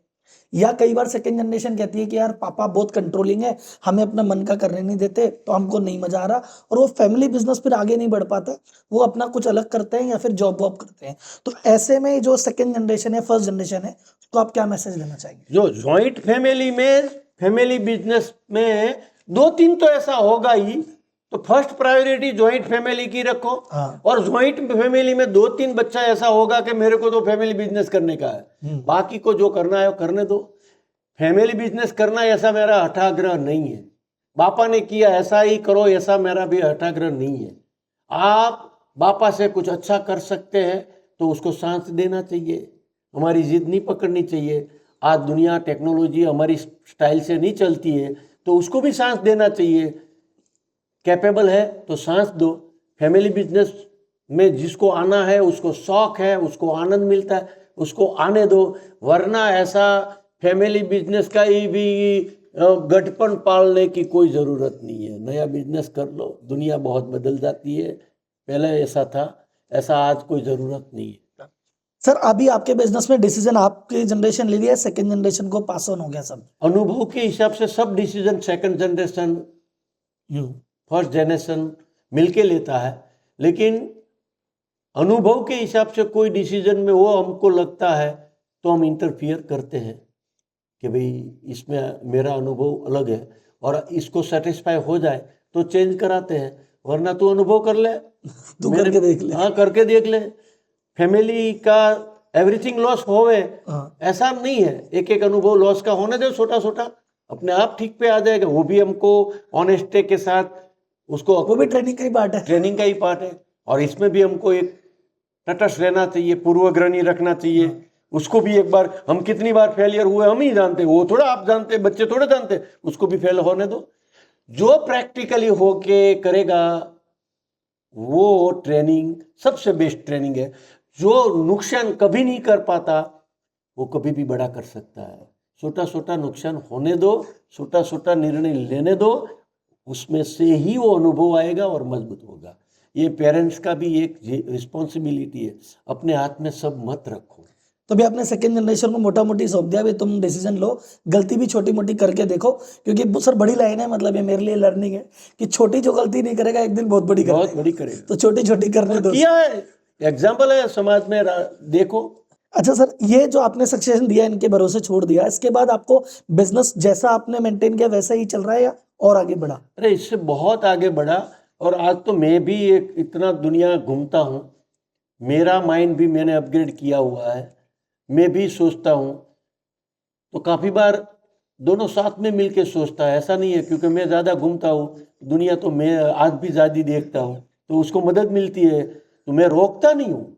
या कई बार सेकंड जनरेशन कहती है कि यार पापा बहुत कंट्रोलिंग है, हमें अपना मन का करने नहीं देते, तो हमको नहीं मजा आ रहा, और वो फैमिली बिजनेस फिर आगे नहीं बढ़ पाता, वो अपना कुछ अलग करते हैं या फिर जॉब वॉब करते हैं। तो ऐसे में जो सेकंड जनरेशन है, फर्स्ट जनरेशन है, तो आप क्या मैसेज देना चाहेंगे? जो जॉइंट फैमिली में, फैमिली बिजनेस में 2-3 तो ऐसा होगा ही तो फर्स्ट प्रायोरिटी ज्वाइंट फैमिली की रखो। हाँ। और ज्वाइंट फैमिली में 2-3 बच्चा ऐसा होगा कि मेरे को तो फैमिली बिजनेस करने का है, बाकी को जो करना है वो करने दो। फैमिली बिजनेस करना ऐसा मेरा हठाग्रह नहीं है, बापा ने किया ऐसा ही करो ऐसा मेरा भी हठाग्रह नहीं है। आप बापा से कुछ अच्छा कर सकते हैं तो उसको सांस देना चाहिए, हमारी जिद नहीं पकड़नी चाहिए। आज दुनिया टेक्नोलॉजी हमारी स्टाइल से नहीं चलती है तो उसको भी सांस देना चाहिए। कैपेबल है तो सांस दो। फैमिली बिजनेस में जिसको आना है, उसको शौक है, उसको आनंद मिलता है, उसको आने दो। वरना ऐसा फैमिली बिजनेस का ही भी गठपन पालने की कोई ज़रूरत नहीं है। नया बिजनेस कर लो, दुनिया बहुत बदल जाती है, पहले ऐसा था, ऐसा आज कोई ज़रूरत नहीं है। सर अभी आपके बिजनेस में डिसीजन आपकी जनरेशन ले लिया, सेकंड जनरेशन को पास ऑन हो गया सब? अनुभव के हिसाब से सब decision second generation first generation मिलके लेता है, लेकिन अनुभव के हिसाब से कोई डिसीजन में वो हमको लगता है तो हम इंटरफियर करते हैं कि भाई इसमें मेरा अनुभव अलग है और इसको सेटिस्फाई हो जाए तो चेंज कराते हैं। वरना तू अनुभव कर ले, तू करके देख ले। हाँ करके देख ले। फैमिली का एवरीथिंग लॉस होवे ऐसा नहीं है, एक एक अनुभव लॉस का होने दे, छोटा छोटा अपने आप ठीक पे आ जाएगा। वो भी हमको ऑनेस्टी के साथ उसको, वो भी ट्रेनिंग का ही पार्ट है। ट्रेनिंग का ही पार्ट है। और इसमें भी हमको एक तटस्थ रहना चाहिए, पूर्वग्रह नहीं रखना चाहिए। उसको भी एक बार, हम कितनी बार फेलियर हुए हम ही जानते, वो थोड़ा आप जानते, बच्चे थोड़े जानते, उसको भी फेल होने दो। जो प्रैक्टिकली होके करेगा वो ट्रेनिंग सबसे बेस्ट ट्रेनिंग है। जो नुकसान कभी नहीं कर पाता वो कभी भी बड़ा कर सकता है। छोटा छोटा नुकसान होने दो, छोटा छोटा निर्णय लेने दो, उसमें से ही वो अनुभव आएगा और मजबूत होगा। ये पेरेंट्स का भी एक रिस्पॉन्सिबिलिटी है, अपने हाथ में सब मत रखो। तो भी आपने सेकंड जनरेशन को मोटा मोटी सौंप दिया, भी तुम डिसीजन लो, गलती भी छोटी मोटी करके देखो। क्योंकि सर बड़ी लाइन है, मतलब ये मेरे लिए लर्निंग है कि छोटी जो गलती नहीं करेगा एक दिन बहुत बड़ी करेगा। तो छोटी छोटी करने दो। किया है, एग्जाम्पल है समाज में, देखो। अच्छा सर, ये जो आपने सक्सेशन दिया, इनके भरोसे छोड़ दिया, इसके बाद आपको बिजनेस जैसा आपने मेंटेन किया वैसा ही चल रहा है या और आगे बढ़ा? अरे इससे बहुत आगे बढ़ा। और आज तो मैं भी एक इतना दुनिया घूमता हूँ, मेरा माइंड भी मैंने अपग्रेड किया हुआ है। मैं भी सोचता हूँ तो काफ़ी बार दोनों साथ में मिलके सोचता है, ऐसा नहीं है क्योंकि मैं ज़्यादा घूमता हूँ दुनिया तो मैं आज भी ज़्यादा देखता हूँ तो उसको मदद मिलती है, तो मैं रोकता नहीं हूँ।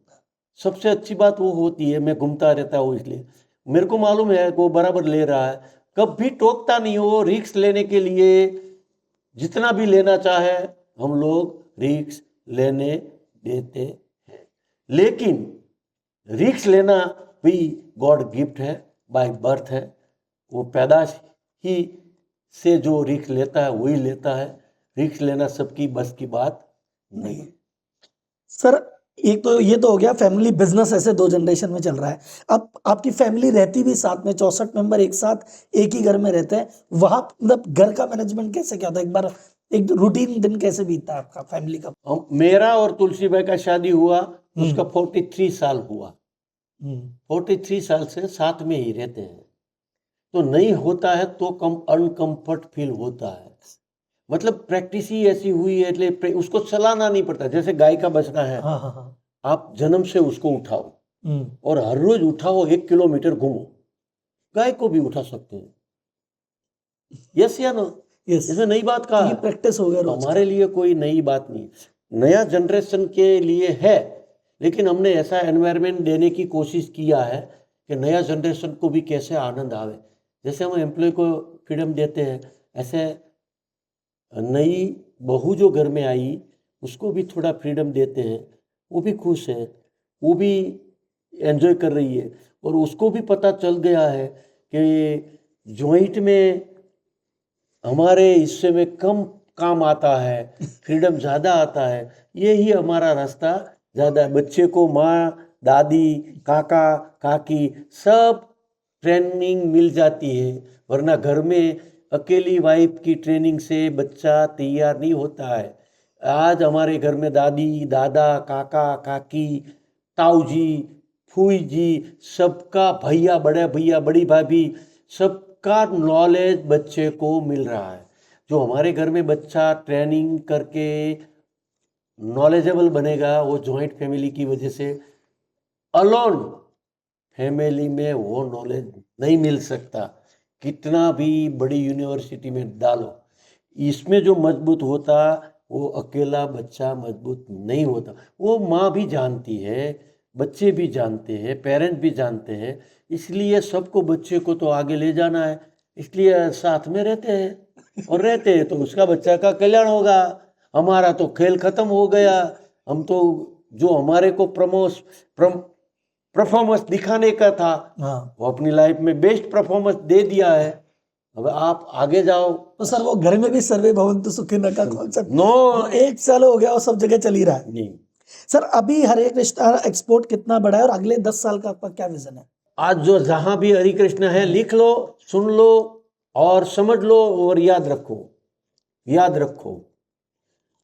सबसे अच्छी बात वो होती है, मैं घूमता रहता हूँ इसलिए मेरे को मालूम है वो बराबर ले रहा है, कभी टोकता नहीं हो। रिस्क लेने के लिए जितना भी लेना चाहे हम लोग रिस्क लेने देते हैं, लेकिन रिस्क लेना भी गॉड गिफ्ट है, बाय बर्थ है। वो पैदाश ही से जो रिस्क लेता है वही लेता है। रिस्क लेना सबकी बस की बात नहीं। सर एक तो ये तो हो गया फैमिली बिजनेस, ऐसे 2 जनरेशन में चल रहा है। अब आपकी फैमिली रहती भी साथ में, 64 मेंबर एक साथ एक ही घर में रहते हैं, वहां मतलब घर का मैनेजमेंट कैसे क्या होता है? एक बार एक रूटीन दिन कैसे बीतता है आपका फैमिली का? मेरा और तुलसी भाई का शादी हुआ, उसका 43 साल हुआ। 43 साल से साथ में ही रहते हैं, तो नहीं होता है तो कम अनकंफर्ट फील होता है। मतलब प्रैक्टिस ही ऐसी हुई है, એટલે उसको चलाना नहीं पड़ता। जैसे गाय का बछड़ा है, आप जन्म से उसको उठाओ और हर रोज उठाओ, 1 किलोमीटर घूमो, गाय को भी उठा सकते हैं। यस या नो? यस, इसमें नई बात कहा, ये प्रैक्टिस हो गया रोज हमारे लिए कोई नई बात नहीं, नया जनरेशन के लिए है। लेकिन हमने ऐसा एनवायरनमेंट देने की कोशिश किया है कि नया जनरेशन को भी कैसे आनंद आवे। जैसे हम एम्प्लॉय को फ्रीडम देते हैं, ऐसे नई बहू जो घर में आई उसको भी थोड़ा फ्रीडम देते हैं। वो भी खुश है, वो भी एंजॉय कर रही है। और उसको भी पता चल गया है कि जॉइंट में हमारे हिस्से में कम काम आता है, फ्रीडम ज़्यादा आता है, यही हमारा रास्ता ज़्यादा है। बच्चे को माँ, दादी, काका, काकी सब ट्रेनिंग मिल जाती है, वरना घर में अकेली वाइफ की ट्रेनिंग से बच्चा तैयार नहीं होता है। आज हमारे घर में दादी, दादा, काका, काकी, ताऊ जी, फूई जी, सबका भैया, बड़े भैया, बड़ी भाभी, सबका नॉलेज बच्चे को मिल रहा है। जो हमारे घर में बच्चा ट्रेनिंग करके नॉलेजेबल बनेगा, वो जॉइंट फैमिली की वजह से अलोन फैमिली में वो नॉलेज नहीं मिल सकता। कितना भी बड़ी यूनिवर्सिटी में डालो, इसमें जो मजबूत होता वो अकेला बच्चा मजबूत नहीं होता। वो माँ भी जानती है, बच्चे भी जानते हैं, पेरेंट्स भी जानते हैं। इसलिए सबको बच्चे को तो आगे ले जाना है, इसलिए साथ में रहते हैं, और रहते हैं तो उसका बच्चा का कल्याण होगा। हमारा तो खेल खत्म हो गया। हम तो जो हमारे को परफॉर्मेंस दिखाने का था, वो अपनी लाइफ में बेस्ट परफॉर्मेंस दे दिया है। अब आप आगे जाओ। तो सर वो घर में भी सर्वे भवन्तु सुखिनः का कॉन्सेप्ट नो, 1 साल हो गया और सब जगह चल ही रहा है। नहीं। सर अभी हरे कृष्णा एक्सपोर्ट कितना बड़ा है और अगले 10 साल का आपका क्या विजन है? आज जो जहां भी हरे कृष्णा है, लिख लो, सुन लो और समझ लो और याद रखो। याद रखो,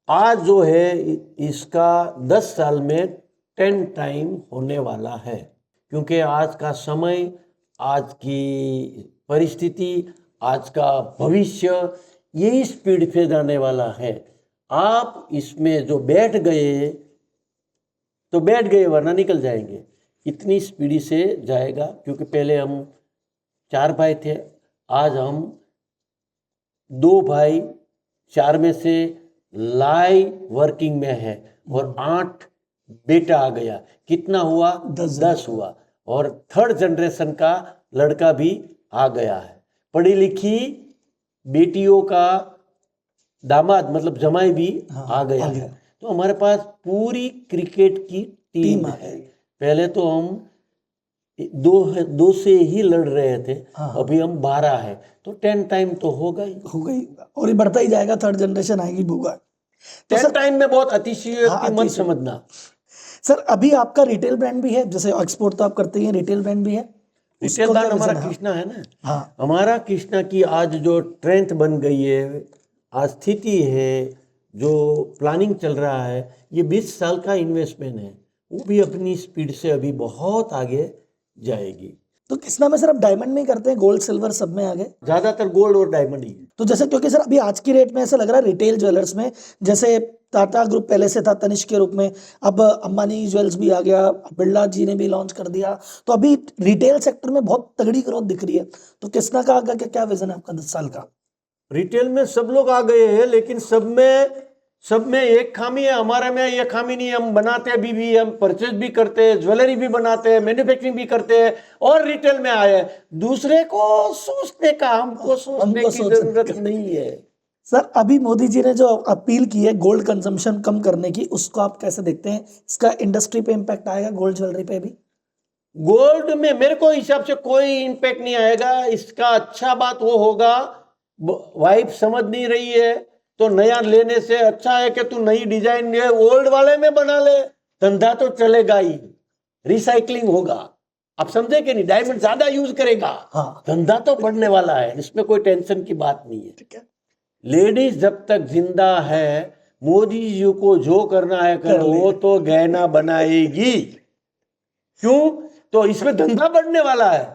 आज जो है इसका 10 साल में 10 टाइम होने वाला है, क्योंकि आज का समय, आज की परिस्थिति, आज का भविष्य यही स्पीड पे जाने वाला है। आप इसमें जो बैठ गए तो बैठ गए, वरना निकल जाएंगे। इतनी स्पीडी से जाएगा, क्योंकि पहले हम 4 भाई थे, आज हम 2 भाई 4 में से लाइव वर्किंग में है, और 8 बेटा आ गया। कितना हुआ? 10 हुआ। और 3rd जनरेशन का लड़का भी आ गया है। पढ़ी लिखी बेटियों का दामाद मतलब जमाई भी आ गया है। तो हमारे पास पूरी क्रिकेट की टीम है। पहले तो हम दो से ही लड़ रहे थे, अभी हम 12 है, तो 10 टाइम तो होगा ही, और ये बढ़ता ही जाएगा। 3rd जनरेशन आएगी भूगा। 10 टाइम में बहुत अतिशयोक्ति मत समझना। सर अभी आपका रिटेल ब्रांड भी है, जैसे एक्सपोर्ट तो आप करते ही हैं, रिटेल ब्रांड भी है। रिटेल ब्रांड हमारा कृष्णा है ना। हमारा कृष्णा की आज जो ट्रेंड बन गई है, आज स्थिति है, जो प्लानिंग चल रहा है, ये 20 साल का इन्वेस्टमेंट है। वो भी अपनी स्पीड से अभी बहुत आगे जाएगी। तो कृष्णा में सर आप डायमंड में ही करते हैं, गोल्ड सिल्वर सब में आगे? ज्यादातर गोल्ड और डायमंड ही। तो जैसे क्योंकि सर अभी आज की रेट में ऐसा लग रहा है रिटेल ज्वेलर्स में, जैसे टाटा ग्रुप पहले से था तनिष्क के रूप में, अब अंबानी ज्वेल्स भी आ गया, बिरला जी ने भी लॉन्च कर दिया, तो अभी रिटेल सेक्टर में बहुत तगड़ी ग्रोथ दिख रही है। तो कृष्णा का आगे क्या विजन है आपका 10 साल का? रिटेल में सब लोग आ गए हैं, लेकिन सब में एक खामी है। हमारे में ये खामी नहीं है। हम बनाते भी हम परचेज भी करते हैं, ज्वेलरी भी बनाते हैं, मैन्युफैक्चरिंग भी करते हैं, और रिटेल में आए हैं। दूसरे को सोचने का, हमको सोचने की जरूरत नहीं है। सर अभी मोदी जी ने जो अपील की है गोल्ड कंजम्पशन कम करने की, उसको आप कैसे देखते हैं? इसका इंडस्ट्री पे इम्पैक्ट आएगा, गोल्ड ज्वेलरी पे भी? गोल्ड में मेरे को हिसाब से कोई इम्पैक्ट नहीं आएगा। इसका अच्छा बात वो होगा, वाइफ समझ नहीं रही है तो नया लेने से अच्छा है कि तू नई डिजाइन ओल्ड वाले में बना ले, धंधा तो चलेगा ही, रिसाइकलिंग होगा। आप समझे कि नहीं? डायमंड ज्यादा यूज करेगा, धंधा तो बढ़ने वाला है, इसमें कोई टेंशन की बात नहीं है। ठीक है, लेडीज जब तक जिंदा है, मोदी जी को जो करना है करो, वो तो गहना बनाएगी। क्यों? तो इसमें धंधा बढ़ने वाला है,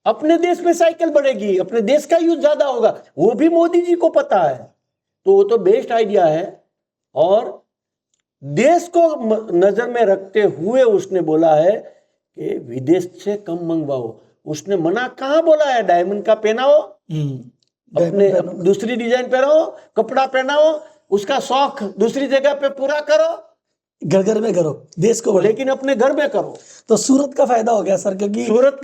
अपने देश में साइकिल बढ़ेगी, अपने देश का यूज ज्यादा होगा, वो भी मोदी जी को पता है। तो वो तो बेस्ट आइडिया है, और देश को नजर में रखते हुए उसने बोला है कि विदेश से कम मंगवाओ। उसने मना कहाँ बोला है? डायमंड का पहनाओ, अपने दूसरी डिजाइन पहनाओ, कपड़ा पहनाओ, उसका शौक दूसरी जगह पे पूरा करो, घर में करो, देश को, लेकिन अपने घर में करो। तो सूरत का फायदा हो गया सर, क्योंकि सूरत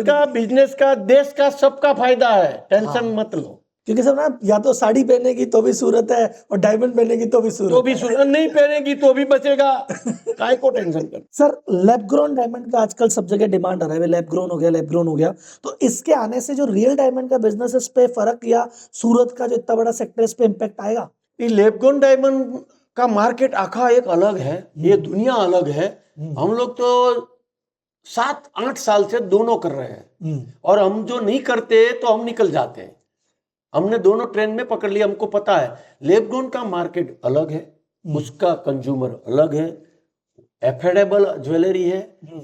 का बिजनेस का देश का सबका फायदा है, टेंशन मत लो। क्योंकि सर ना, या तो साड़ी पहनेगी तो भी सूरत है, और डायमंड पहनेगी तो भी सूरत, नहीं पहनेगी तो भी बचेगा। काय को टेंशन कर। सर लैब ग्रोन डायमंड का आजकल सब जगह डिमांड आ रहा है, लैब ग्रोन हो गया, तो इसके आने से जो रियल डायमंड का बिजनेस है, इस पे फर्क, या सूरत का जो इतना बड़ा सेक्टर, इस पे इम्पैक्ट आएगा? लैब ग्रोन डायमंड का मार्केट आखा एक अलग है, ये दुनिया अलग है। हम लोग तो 7-8 साल से दोनों कर रहे हैं, और हम जो नहीं करते तो हम निकल जाते हैं। हमने दोनों ट्रेंड में पकड़ लिया, हमको पता है लैब ग्रोन का मार्केट अलग है, उसका कंज्यूमर अलग है, एफोर्डेबल ज्वेलरी है,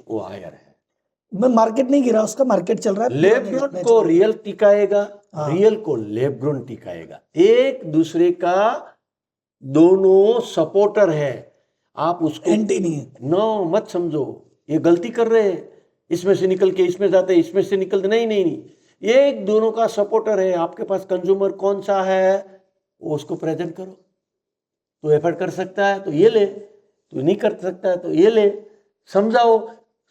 वो हायर है। मैं मार्केट नहीं गिरा, उसका मार्केट चल रहा है। लैब ग्रोन को रियल टिकाएगा, रियल को लैब ग्रोन टिकाएगा। एक दूसरे का दोनों सपोर्टर है, आप उसको एंटी नहीं है। नो मत समझो ये गलती कर रहे हैं, इसमें से निकल के इसमें जाते, इसमें से निकलते, नहीं नहीं नहीं, ये एक दोनों का सपोर्टर है। आपके पास कंज्यूमर कौन सा है वो उसको प्रेजेंट करो। तो एफर्ट कर सकता है तो ये ले, तो नहीं कर सकता है तो ये ले, समझाओ।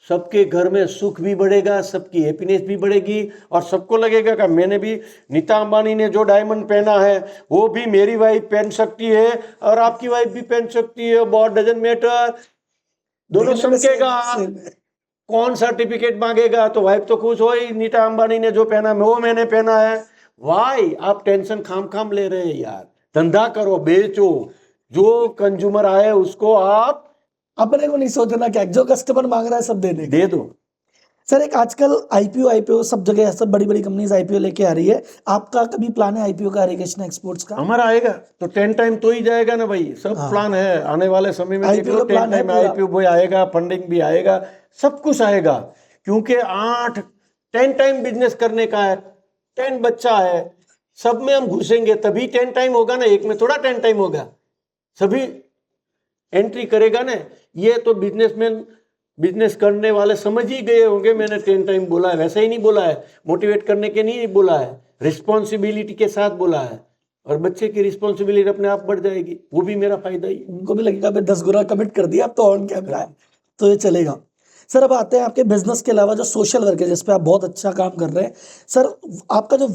सबके घर में सुख भी बढ़ेगा, सबकी हैप्पीनेस भी बढ़ेगी, और सबको लगेगा कि मैंने भी, नीता अंबानी ने जो डायमंड पहना है वो भी मेरी वाइफ पहन सकती है और आपकी वाइफ भी पहन सकती है, बहुत डजंट मैटर, दोनों समझेगा। कौन सर्टिफिकेट मांगेगा तो वाइफ तो खुश हो ही, नीता अंबानी ने जो पहना वो मैंने पहना है। वाई आप टेंशन खाम खाम ले रहे हैं यार, धंधा करो, बेचो, जो कंज्यूमर आए उसको आप अपने को नहीं सोचना क्या, जो कस्टमर मांग रहा है सब देने दे दो। सर एक आजकल आईपीओ सब जगह, सब बड़ी बड़ी कंपनीज आईपीओ लेके आ रही है, आपका कभी प्लान है आईपीओ का, इरिगेशन एक्सपोर्ट्स का? हमारा आएगा तो 10 टाइम तो ही जाएगा ना भाई, सब प्लान है आने वाले समय में। देख लो 10 टाइम आईपीओ भी आएगा, फंडिंग भी आएगा, सब कुछ आएगा, क्योंकि 10 टाइम बिजनेस करने का है, 10 बच्चा है, सब में हम घुसेंगे तभी 10 टाइम होगा ना, एक में थोड़ा 10 टाइम होगा, सभी एंट्री करेगा ना। ये तो बिजनेसमैन, बिजनेस करने वाले समझ ही गए होंगे मैंने 10 टाइम बोला है, वैसे ही नहीं बोला है, मोटिवेट करने के नहीं बोला है, रिस्पॉन्सिबिलिटी के साथ बोला है, और बच्चे की रिस्पॉन्सिबिलिटी अपने आप बढ़ जाएगी, वो भी मेरा फायदा ही। उनको भी लगेगा भाई 10 गुना कमिट कर दिया, अब तो ऑन कैमरा है तो ये चलेगा। सर अब आते हैं आपके बिजनेस के अलावा जो सोशल वर्क है जिस पे आप बहुत अच्छा काम कर रहे हैं। सर आपका जो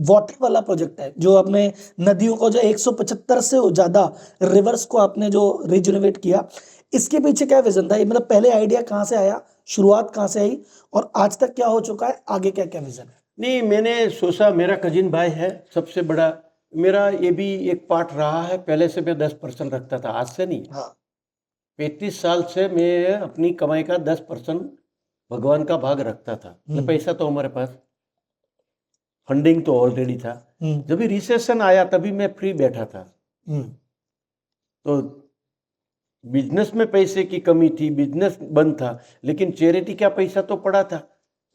वाटर वाला प्रोजेक्ट है, जो आपने नदियों को जो 175 से ज्यादा रिवर्स को आपने जो रिजनरेट किया, इसके पीछे क्या विजन था? ये मतलब पहले आइडिया कहाँ से आया, शुरुआत कहाँ से आई, और आज तक क्या हो चुका है, आगे क्या क्या विजन है? नहीं, मैंने सोचा, मेरा कजिन भाई है सबसे बड़ा, मेरा ये भी एक पार्ट रहा है। पहले से मैं 10% रखता था, आज से नहीं। हाँ 35 साल से मैं अपनी कमाई का 10% भगवान का भाग रखता था। पैसा तो हमारे पास, फंडिंग तो ऑलरेडी था। जब भी रिसेशन आया तभी मैं फ्री बैठा था, तो बिजनेस में पैसे की कमी थी, बिजनेस बंद था, लेकिन चैरिटी का पैसा तो पड़ा था।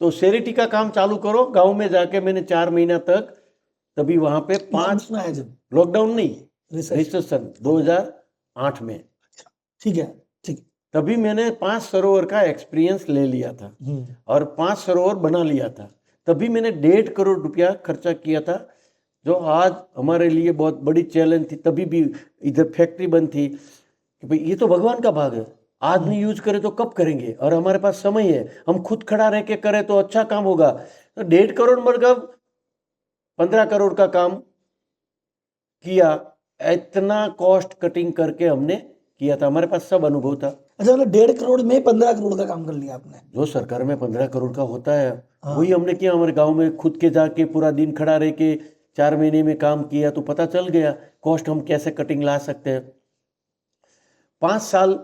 तो चैरिटी का काम चालू करो। गांव में जाके मैंने 4 महीना तक, तभी वहां पे 5 लॉकडाउन नहीं, रिसेशन 2008 में, ठीक है, ठीक, तभी मैंने 5 सरोवर का एक्सपीरियंस ले लिया था और 5 सरोवर बना लिया था। तभी मैंने 1.5 करोड़ रुपया खर्चा किया था, जो आज हमारे लिए बहुत बड़ी चैलेंज थी। तभी भी इधर फैक्ट्री बंद थी कि भाई ये तो भगवान का भाग है, आज नहीं यूज करें तो कब करेंगे, और हमारे पास समय है, हम खुद खड़ा रह के करें तो अच्छा काम होगा। तो 1.5 करोड़ मतलब 15 करोड़ का काम किया, इतना कॉस्ट कटिंग करके हमने किया था, हमारे पास सब अनुभव था। अच्छा, मतलब 1.5 करोड़ में 15 करोड़ का काम कर लिया आपने? जो सरकार में 15 करोड़ का होता है वही हमने किया। हमारे गांव में खुद के जाके पूरा दिन खड़ा रह के 4 महीने में काम किया, तो पता चल गया कॉस्ट हम कैसे कटिंग ला सकते हैं। 5 साल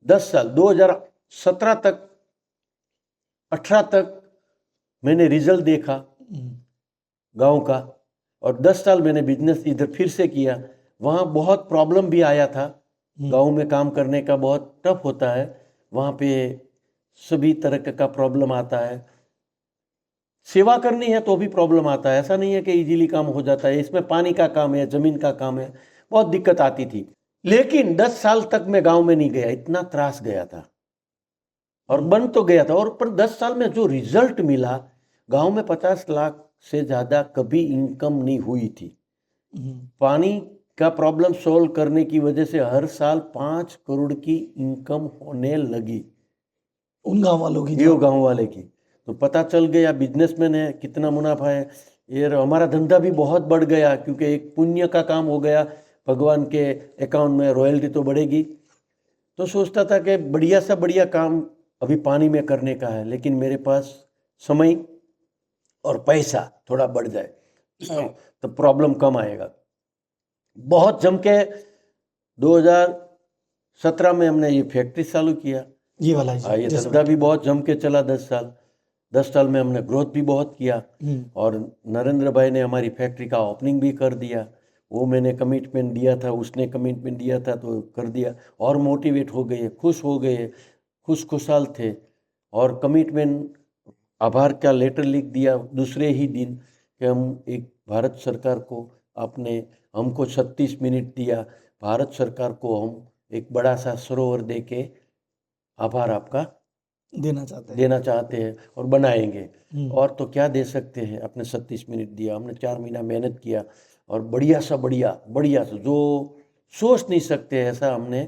10 साल 2017 तक 18 तक मैंने रिजल्ट देखा गांव का, और 10 साल मैंने बिजनेस इधर फिर से किया। वहाँ बहुत प्रॉब्लम भी आया था, गांव में काम करने का बहुत टफ होता है, वहाँ पे सभी तरह का प्रॉब्लम आता है। सेवा करनी है तो भी प्रॉब्लम आता है, ऐसा नहीं है कि इजीली काम हो जाता है। इसमें पानी का काम है, जमीन का काम है, बहुत दिक्कत आती थी। लेकिन 10 साल तक मैं गांव में नहीं गया, इतना त्रास गया था, और बन तो गया था। और पर 10 साल में जो रिजल्ट मिला, गांव में 50 लाख से ज्यादा कभी इनकम नहीं हुई थी। पानी का प्रॉब्लम सॉल्व करने की वजह से हर साल 5 करोड़ की इनकम होने लगी उन गांव वालों की, ये गांव वाले की। तो पता चल गया बिजनेसमैन है, कितना मुनाफा है। ये हमारा धंधा भी बहुत बढ़ गया, क्योंकि एक पुण्य का काम हो गया, भगवान के अकाउंट में रॉयल्टी तो बढ़ेगी। तो सोचता था कि बढ़िया सा बढ़िया काम अभी पानी में करने का है, लेकिन मेरे पास समय और पैसा थोड़ा बढ़ जाए तो प्रॉब्लम कम आएगा। बहुत जम के 2017 में हमने ये फैक्ट्री चालू किया, ये वाला ये धंधा भी बहुत जम के चला। 10 साल में हमने ग्रोथ भी बहुत किया, और नरेंद्र भाई ने हमारी फैक्ट्री का ओपनिंग भी कर दिया। वो मैंने कमिटमेंट दिया था, उसने कमिटमेंट दिया था, तो कर दिया। और मोटिवेट हो गए, खुश हो गए, खुशहाल थे। और कमिटमेंट आभार का लेटर लिख दिया दूसरे ही दिन कि हम एक भारत सरकार को आपने हमको 36 मिनट दिया, भारत सरकार को हम एक बड़ा सा सरोवर दे के आभार आपका देना चाहते हैं और बनाएंगे। और तो क्या दे सकते हैं, अपने 36 मिनट दिया, हमने 4 महीना मेहनत किया और बढ़िया सा जो सोच नहीं सकते ऐसा हमने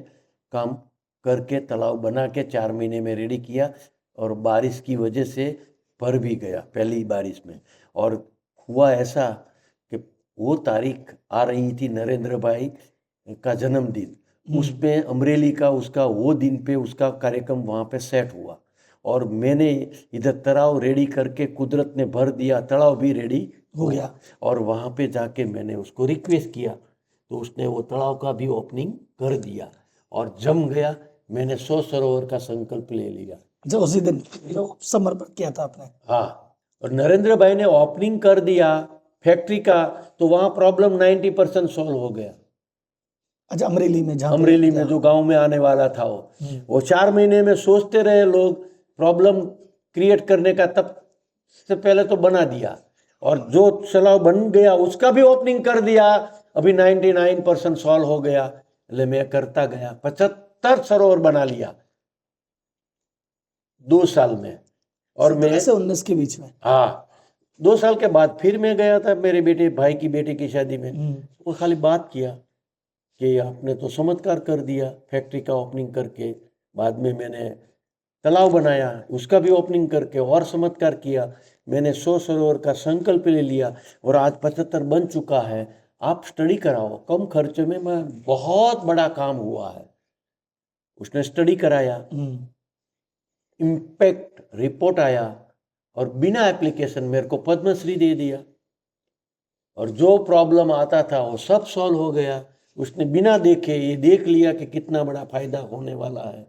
काम करके तालाब बना के 4 महीने में रेडी किया। और बारिश की वजह से भर भी गया पहली बारिश में। और हुआ ऐसा कि वो तारीख आ रही थी नरेंद्र भाई का जन्मदिन, उसमें अमरेली का उसका वो दिन पे उसका कार्यक्रम वहाँ पे सेट हुआ। और मैंने इधर तालाब रेडी करके कुदरत ने भर दिया, तालाब भी रेडी हो गया। और वहाँ पे जाके मैंने उसको रिक्वेस्ट किया तो उसने वो तालाब का भी ओपनिंग कर दिया और जम गया। मैंने 100 सरोवर का संकल्प ले लिया जो उसी दिन समर्पण किया था आपने। हाँ, और नरेंद्र भाई ने ओपनिंग कर दिया फैक्ट्री का तो वहाँ प्रॉब्लम 90% सॉल्व हो गया। अच्छा, अमरेली में अमरेली में जो गांव में आने वाला था वो 4 महीने में सोचते रहे लोग प्रॉब्लम क्रिएट करने का, तब से पहले तो बना दिया और जो तालाब बन गया उसका भी ओपनिंग कर दिया। अभी 99% सॉल्व हो गया। ले मैं करता गया, 75 सरोवर बना लिया 2 साल में। और मैं 19 के बीच में, हाँ 2 साल के बाद फिर मैं गया था मेरे बेटे भाई की बेटी की शादी में। वो खाली बात किया कि आपने तो चमत्कार कर दिया फैक्ट्री का ओपनिंग करके। बाद में मैंने तालाब बनाया, उसका भी ओपनिंग करके और चमत्कार किया। मैंने 100 सरोवर का संकल्प ले लिया और आज 75 बन चुका है। आप स्टडी कराओ, कम खर्च में बहुत बड़ा काम हुआ है। उसने स्टडी कराया, इम्पैक्ट रिपोर्ट आया और बिना एप्लीकेशन मेरे को पद्मश्री दे दिया। और जो प्रॉब्लम आता था वो सब सॉल्व हो गया। उसने बिना देखे ये देख लिया कि कितना बड़ा फायदा होने वाला है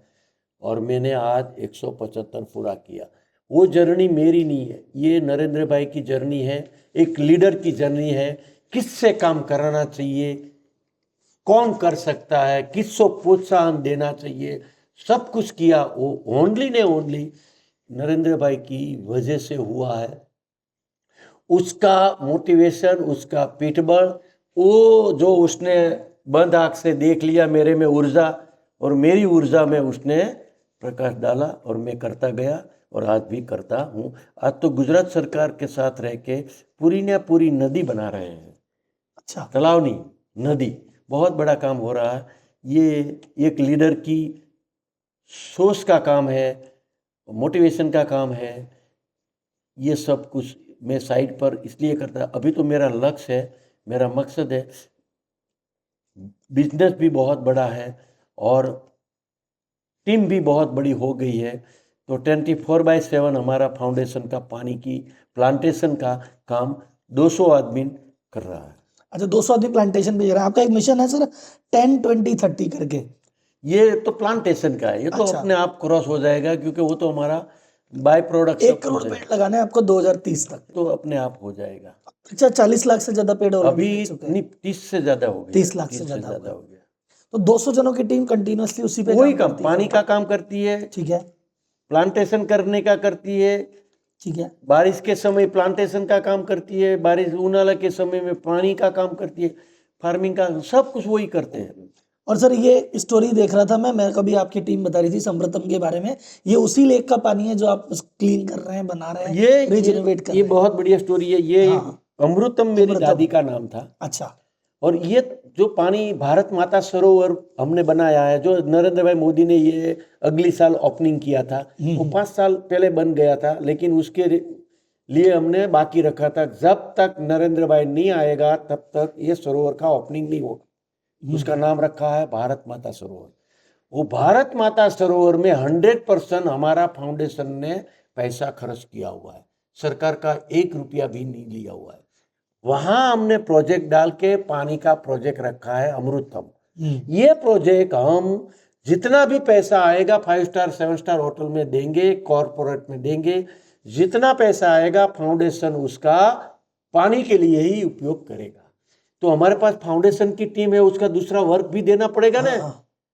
और मैंने आज 175 पूरा किया। वो जर्नी मेरी नहीं है, ये नरेंद्र भाई की जर्नी है, एक लीडर की जर्नी है। किससे काम कराना चाहिए, कौन कर सकता है, किसको प्रोत्साहन देना चाहिए, सब कुछ किया। वो ओनली नरेंद्र भाई की वजह से हुआ है। उसका मोटिवेशन, उसका पीठबल, वो जो उसने बंद आँख से देख लिया मेरे में ऊर्जा और मेरी ऊर्जा में उसने प्रकाश डाला और मैं करता गया और आज भी करता हूँ। आज तो गुजरात सरकार के साथ रह के पूरी नदी बना रहे हैं। अच्छा, तालाब नहीं, नदी, बहुत बड़ा काम हो रहा है। ये एक लीडर की सोच का काम है, मोटिवेशन का काम है। ये सब कुछ मैं साइड पर इसलिए करता। अभी तो मेरा लक्ष्य है, मेरा मकसद है, बिजनेस भी बहुत बड़ा है और टीम भी बहुत बड़ी हो गई है। तो 24/7 हमारा फाउंडेशन का पानी की प्लांटेशन का काम 200 आदमी कर रहा है। अच्छा, 200 आदमी प्लांटेशन पे जा रहा है। आपका एक मिशन है सर 10-20-30 करके। ये तो प्लांटेशन का है, ये तो अच्छा। अपने आप क्रॉस हो जाएगा क्योंकि वो तो हमारा बाय प्रोडक्ट 1 करोड़ पेड़ लगाने हैं आपको 2030 तक। तो अपने आप हो जाएगा। अच्छा, 40 लाख से ज्यादा पेड़ और अभी नहीं, 30 से ज्यादा हो गया, 30 लाख से 30 ज्यादा हो गया। तो 200 जनों की टीम कंटिन्यूअसली उसी पे वही काम काम करती है। पानी का काम करती है, ठीक है, प्लांटेशन करने का करती है, ठीक है। बारिश के समय प्लांटेशन का काम करती है, बारिश उनाला के समय में पानी का काम करती है, फार्मिंग का, सब कुछ वही करते हैं। और सर ये स्टोरी देख रहा था मैं कभी आपकी टीम बता रही थी समृतम के बारे में। ये उसी लेक का पानी है जो आप क्लीन कर रहे हैं, बना रहे हैं, ये रिजेनरेट कर ये रहे हैं। बहुत बढ़िया स्टोरी है। ये हाँ। अमृतम मेरी अमृतम। दादी का नाम था। अच्छा, और ये जो पानी भारत माता सरोवर हमने बनाया है, जो नरेंद्र भाई मोदी ने ये अगली साल ओपनिंग किया था, वो 5 साल पहले बन गया था, लेकिन उसके लिए हमने बाकी रखा था। जब तक नरेंद्र भाई नहीं आएगा तब तक ये सरोवर का ओपनिंग नहीं होगा। उसका नाम रखा है भारत माता सरोवर। वो भारत माता सरोवर में 100% हमारा फाउंडेशन ने पैसा खर्च किया हुआ है, सरकार का 1 रुपया भी नहीं लिया हुआ है। वहां हमने प्रोजेक्ट डाल के पानी का प्रोजेक्ट रखा है अमृतम। ये प्रोजेक्ट हम जितना भी पैसा आएगा 5 स्टार 7 स्टार होटल में देंगे, कॉरपोरेट में देंगे। जितना पैसा आएगा फाउंडेशन उसका पानी के लिए ही उपयोग करेगा। तो हमारे पास फाउंडेशन की टीम है, उसका दूसरा वर्क भी देना पड़ेगा ना।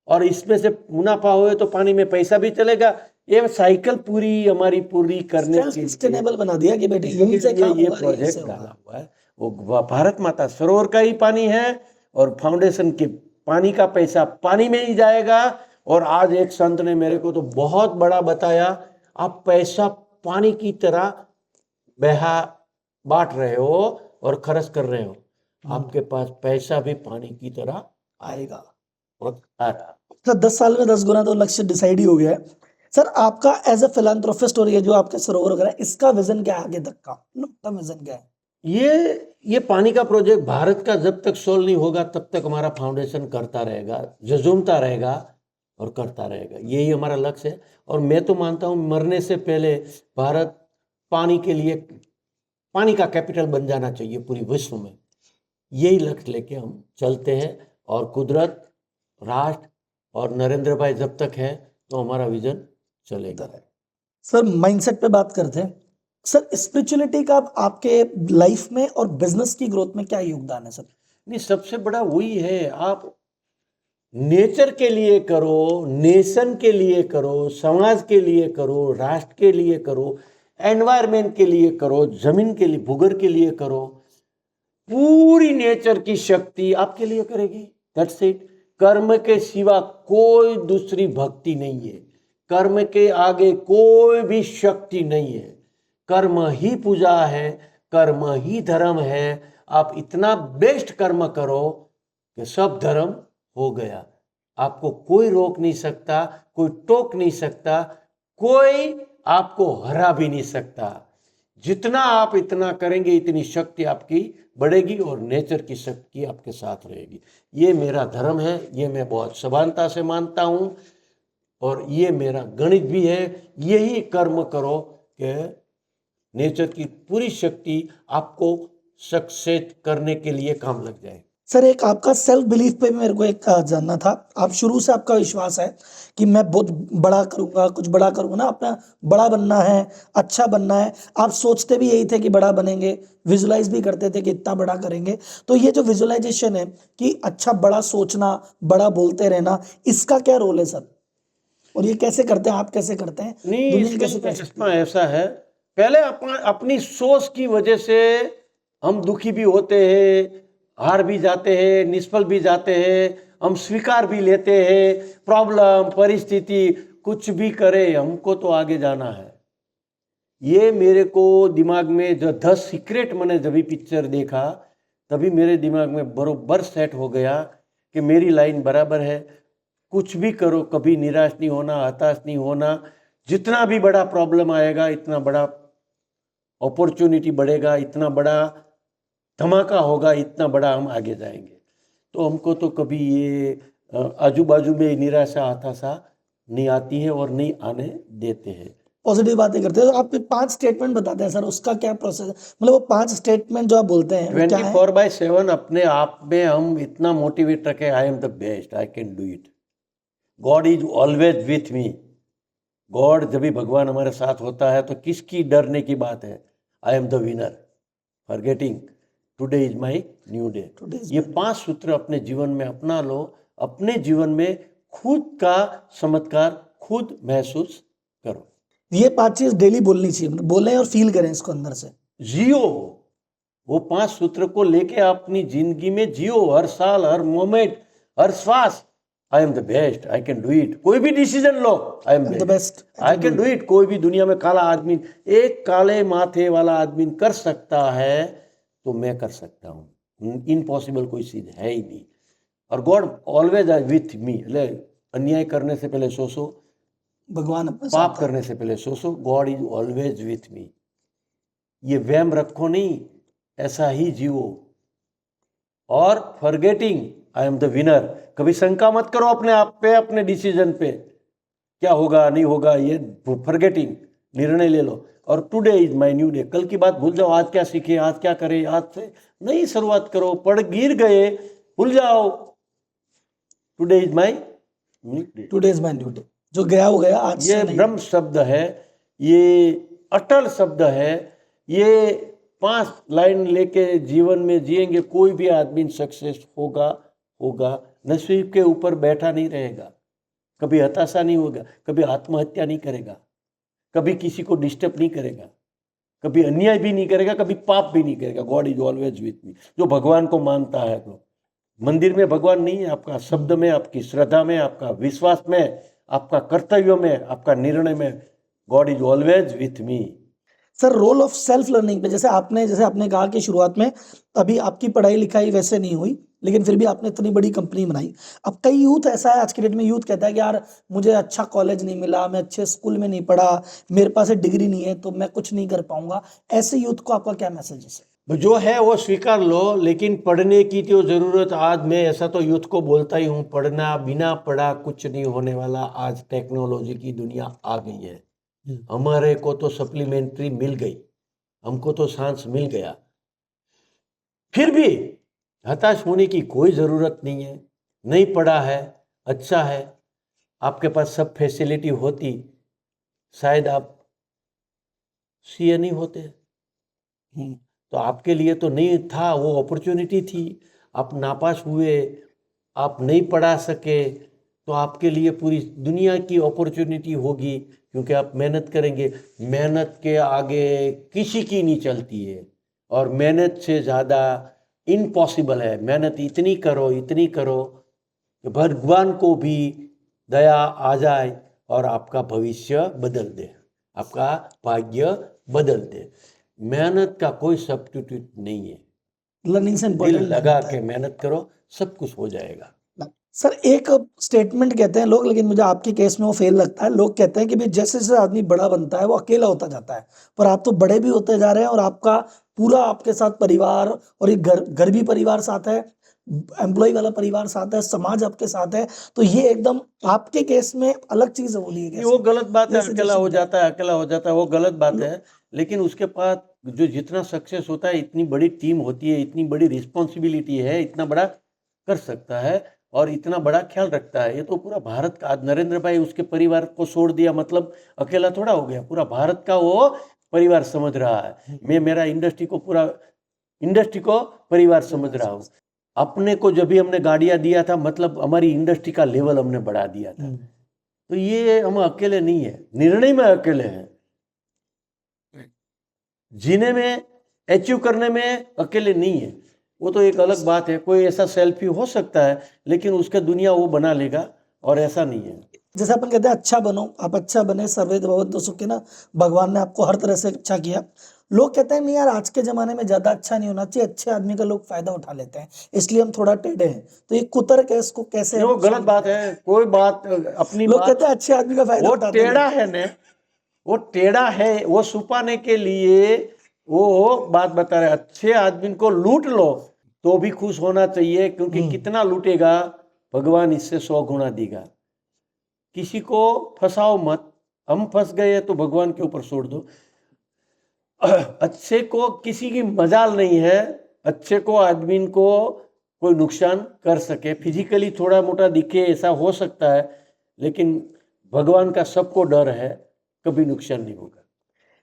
और इसमें से मुनाफा होए तो पानी में पैसा भी चलेगा, ये साइकिल पूरी हमारी पूरी करने के सस्टेनेबल बना दिया कि बेटे यहीं से काम ये होगा, यहीं प्रोजेक्ट से होगा। डाला हुआ है। वो भारत माता सरोवर का ही पानी है और फाउंडेशन के पानी का पैसा पानी में ही जाएगा। और आज एक संत ने मेरे को तो बहुत बड़ा बताया, आप पैसा पानी की तरह बहा बांट रहे हो और खर्च कर रहे हो, आपके पास पैसा भी पानी की तरह आएगा। और आ रहा। सर 10 साल में 10 गुना तो लक्ष्य डिसाइड ही हो गया है। सर आपका एज अ फिलैंथ्रोपिस्ट और ये जो आपके सरोवर वगैरह इसका विजन क्या है आगे तक का, लॉन्ग विजन क्या है? ये पानी का प्रोजेक्ट भारत का जब तक सोल्व नहीं होगा तब तक हमारा फाउंडेशन करता रहेगा, झुमता रहेगा और करता रहेगा। यही हमारा लक्ष्य है। और मैं तो मानता हूँ मरने से पहले भारत पानी के लिए पानी का कैपिटल बन जाना चाहिए पूरी विश्व में। यही लक्ष्य लेके हम चलते हैं। और कुदरत, राष्ट्र और नरेंद्र भाई जब तक है तो हमारा विजन चलेगा। सर माइंडसेट पे बात करते हैं। सर स्पिरिचुअलिटी का आपके लाइफ में और बिजनेस की ग्रोथ में क्या योगदान है सर? नहीं, सबसे बड़ा वही है, आप नेचर के लिए करो, नेशन के लिए करो, समाज के लिए करो, राष्ट्र के लिए करो, एनवायरमेंट के लिए करो, जमीन के लिए, भूगर्भ के लिए करो, पूरी नेचर की शक्ति आपके लिए करेगी। That's it. कर्म के सिवा कोई दूसरी भक्ति नहीं है, कर्म के आगे कोई भी शक्ति नहीं है। कर्म ही पूजा है, कर्म ही धर्म है। आप इतना बेस्ट कर्म करो कि सब धर्म हो गया। आपको कोई रोक नहीं सकता, कोई टोक नहीं सकता, कोई आपको हरा भी नहीं सकता। जितना आप इतना करेंगे इतनी शक्ति आपकी बढ़ेगी और नेचर की शक्ति आपके साथ रहेगी। ये मेरा धर्म है, ये मैं बहुत सभानता से मानता हूँ और ये मेरा गणित भी है। यही कर्म करो कि नेचर की पूरी शक्ति आपको सक्सेस करने के लिए काम लग जाए। सर एक आपका सेल्फ बिलीफ पे भी मेरे को एक जानना था। आप शुरू से आपका विश्वास है कि मैं बहुत बड़ा करूंगा, कुछ बड़ा करूंगा ना, अपना बड़ा बनना है, अच्छा बनना है। आप सोचते भी यही थे कि बड़ा बनेंगे, विजुलाइज भी करते थे कि इतना बड़ा करेंगे। तो ये जो विजुलाइजेशन है कि अच्छा बड़ा सोचना, बड़ा बोलते रहना, इसका क्या रोल है सर? और ये कैसे करते हैं, आप कैसे करते हैं, नहीं, दुनिया कैसे कर सकती इसमें ऐसा है, पहले अपनी सोच की वजह से हम दुखी भी होते हैं, हार भी जाते हैं, निष्फल भी जाते हैं, हम स्वीकार भी लेते हैं प्रॉब्लम, परिस्थिति, कुछ भी करे हमको तो आगे जाना है। ये मेरे को दिमाग में जो 10 सीक्रेट मैंने जब भी पिक्चर देखा तभी मेरे दिमाग में बरोबर सेट हो गया कि मेरी लाइन बराबर है। कुछ भी करो, कभी निराश नहीं होना, हताश नहीं होना। जितना भी बड़ा प्रॉब्लम आएगा, इतना बड़ा अपॉर्चुनिटी बढ़ेगा, इतना बड़ा धमाका होगा, इतना बड़ा हम आगे जाएंगे। तो हमको तो कभी ये आजू बाजू में निराशा हताशा नहीं आती है और नहीं आने देते हैं। पॉजिटिव बातें करते हैं। तो आप 5 स्टेटमेंट बताते हैं सर, उसका क्या प्रोसेस है? मतलब वो 5 स्टेटमेंट जो आप बोलते हैं वो क्या है? 24/7 अपने आप में हम इतना मोटिवेट रखे, I am the best, I can do it, God is always with me. God जब भी भगवान हमारे साथ होता है तो किसकी डरने की बात है? I am the winner, forgetting today is my new day. ये 5 सूत्र अपने जीवन में अपना लो, अपने जीवन में खुद का चमत्कार खुद महसूस करो। ये 5 चीज डेली बोलनी चाहिए, बोलें और फील करें इसको अंदर से। जियो, वो 5 सूत्र को लेके अपनी जिंदगी में जियो, हर साल, हर मोमेंट, हर श्वास। I am the best, I can do it. कोई भी decision low, I am the best, I can do it. कोई भी दुनिया में काला आदमी, एक काले माथे वाला आदमी कर सकता है तो मैं कर सकता हूँ। इम्पॉसिबल कोई चीज है ही नहीं। और God always I with me. अन्याय करने से पहले सोचो, भगवान पाप करने से पहले सोचो, गॉड इज ऑलवेज विथ मी। ये वहम रखो नहीं, ऐसा ही जियो। और forgetting I am the winner, कभी शंका मत करो अपने आप पे, अपने डिसीजन पे क्या होगा नहीं होगा, ये फॉरगेटिंग, निर्णय ले लो। और today is my new day, कल की बात भूल जाओ, आज क्या सीखे, आज क्या करे, आज से नई शुरुआत करो। पढ़ गिर गए, भूल जाओ, today is my new day, today is my new day, जो गया हो गया, आज ये ब्रह्म शब्द है, ये अटल शब्द है। ये 5 लाइन लेके जीवन में जिएंगे, कोई भी आदमी सक्सेस होगा। नसीब के ऊपर बैठा नहीं रहेगा, कभी हताशा नहीं होगा, कभी आत्महत्या नहीं करेगा, कभी किसी को डिस्टर्ब नहीं करेगा, कभी अन्याय भी नहीं करेगा, कभी पाप भी नहीं करेगा। गॉड इज ऑलवेज विथ मी। जो भगवान को मानता है, तो मंदिर में भगवान नहीं है, आपका शब्द में, आपकी श्रद्धा में, आपका विश्वास में, आपका कर्तव्य में, आपका निर्णय में। God is always with me. Sir, role of self learning पे जैसे आपने कहा कि शुरुआत में अभी आपकी पढ़ाई लिखाई वैसे नहीं हुई, लेकिन फिर भी आपने इतनी बड़ी कंपनी बनाई। अब कई यूथ ऐसा है, आज के डेट में यूथ कहता है कि यार मुझे अच्छा कॉलेज नहीं मिला, मैं अच्छे स्कूल में नहीं पढ़ा, मेरे पास डिग्री नहीं है, तो मैं कुछ नहीं कर पाऊंगा। ऐसे यूथ को आपका क्या मैसेज है सर? जो है वो स्वीकार लो, लेकिन पढ़ने की तो जरूरत। आज मैं ऐसा तो यूथ को बोलता ही हूँ, पढ़ना, बिना पढ़ा कुछ नहीं होने वाला। आज टेक्नोलॉजी की दुनिया आ गई है, हमारे को तो सप्लीमेंट्री मिल गई, हमको तो सांस मिल गया। फिर भी हताश होने की कोई ज़रूरत नहीं है। नहीं पढ़ा है, अच्छा है, आपके पास सब फैसिलिटी होती, शायद आप सीए नहीं होते। तो आपके लिए तो नहीं था, वो अपॉर्चुनिटी थी, आप नापास हुए, आप नहीं पढ़ा सके, तो आपके लिए पूरी दुनिया की अपॉर्चुनिटी होगी, क्योंकि आप मेहनत करेंगे। मेहनत के आगे किसी की नहीं चलती है, और मेहनत से ज़्यादा इम्पॉसिबल है। मेहनत इतनी करो कि भगवान को भी दया आ जाए और आपका भविष्य बदल दे, आपका भाग्य बदल दे। मेहनत का कोई सब्स्टिट्यूट नहीं है। लर्निंग से दिल इम्पोर्टेंट लगा के मेहनत करो, सब कुछ हो जाएगा। सर, एक स्टेटमेंट कहते हैं लोग, लेकिन मुझे आपके केस में वो फेल लगता है। लोग कहते हैं कि भाई जैसे जैसे आदमी बड़ा बनता है वो अकेला होता जाता है, पर आप तो बड़े भी होते जा रहे हैं, और आपका पूरा आपके साथ परिवार, और एक घर भी परिवार साथ है, एम्प्लॉय वाला परिवार साथ है, समाज आपके साथ है। तो ये एकदम आपके केस में अलग चीज है, बोलिए ये वो गलत बात है, जैसे अकेला हो जाता है, अकेला हो जाता है, वो गलत बात लो- है। लेकिन उसके पास जो जितना सक्सेस होता है, इतनी बड़ी टीम होती है, इतनी बड़ी रिस्पॉन्सिबिलिटी है, इतना बड़ा कर सकता है और इतना बड़ा ख्याल रखता है। ये तो पूरा भारत का, आज नरेंद्र भाई उसके परिवार को छोड़ दिया, मतलब अकेला थोड़ा हो गया, पूरा भारत का वो परिवार समझ रहा है। मैं मेरा इंडस्ट्री को परिवार समझ रहा हूँ। अपने को जब भी हमने गाड़ियाँ दिया था, मतलब हमारी इंडस्ट्री का लेवल हमने बढ़ा दिया था। तो ये हम अकेले नहीं है, निर्णय में अकेले हैं, जीने में, अचीव करने में अकेले नहीं है। वो तो एक अलग बात है, कोई ऐसा सेल्फी हो सकता है, लेकिन उसका दुनिया वो बना लेगा, और ऐसा नहीं है। जैसे अपन कहते हैं अच्छा बनो, आप अच्छा बने, सर्वे भवन्तु सुखिनः, भगवान ने आपको हर तरह से अच्छा किया। लोग कहते हैं नहीं यार, आज के जमाने में ज्यादा अच्छा नहीं होना चाहिए, अच्छे आदमी का लोग फायदा उठा लेते हैं, इसलिए हम थोड़ा टेढ़े हैं। तो ये कुतर्क है, इसको कैसे वो गलत बात है। कोई बात अपनी लोग बात, कहते हैं अच्छे आदमी का फायदा वो उठाते हैं। टेढ़ा है ने, वो टेढ़ा है, वो छुपाने के लिए वो बात बता रहे। अच्छे आदमी को लूट लो तो भी खुश होना चाहिए, क्योंकि कितना लूटेगा भगवान इससे 100 गुना देगा। किसी को फंसाओ मत, हम फंस गए तो भगवान के ऊपर छोड़ दो। अच्छे को किसी की मजाल नहीं है, अच्छे को आदमी को कोई नुकसान कर सके, फिजिकली थोड़ा मोटा दिखे ऐसा हो सकता है, लेकिन भगवान का सबको डर है, कभी नुकसान नहीं होगा।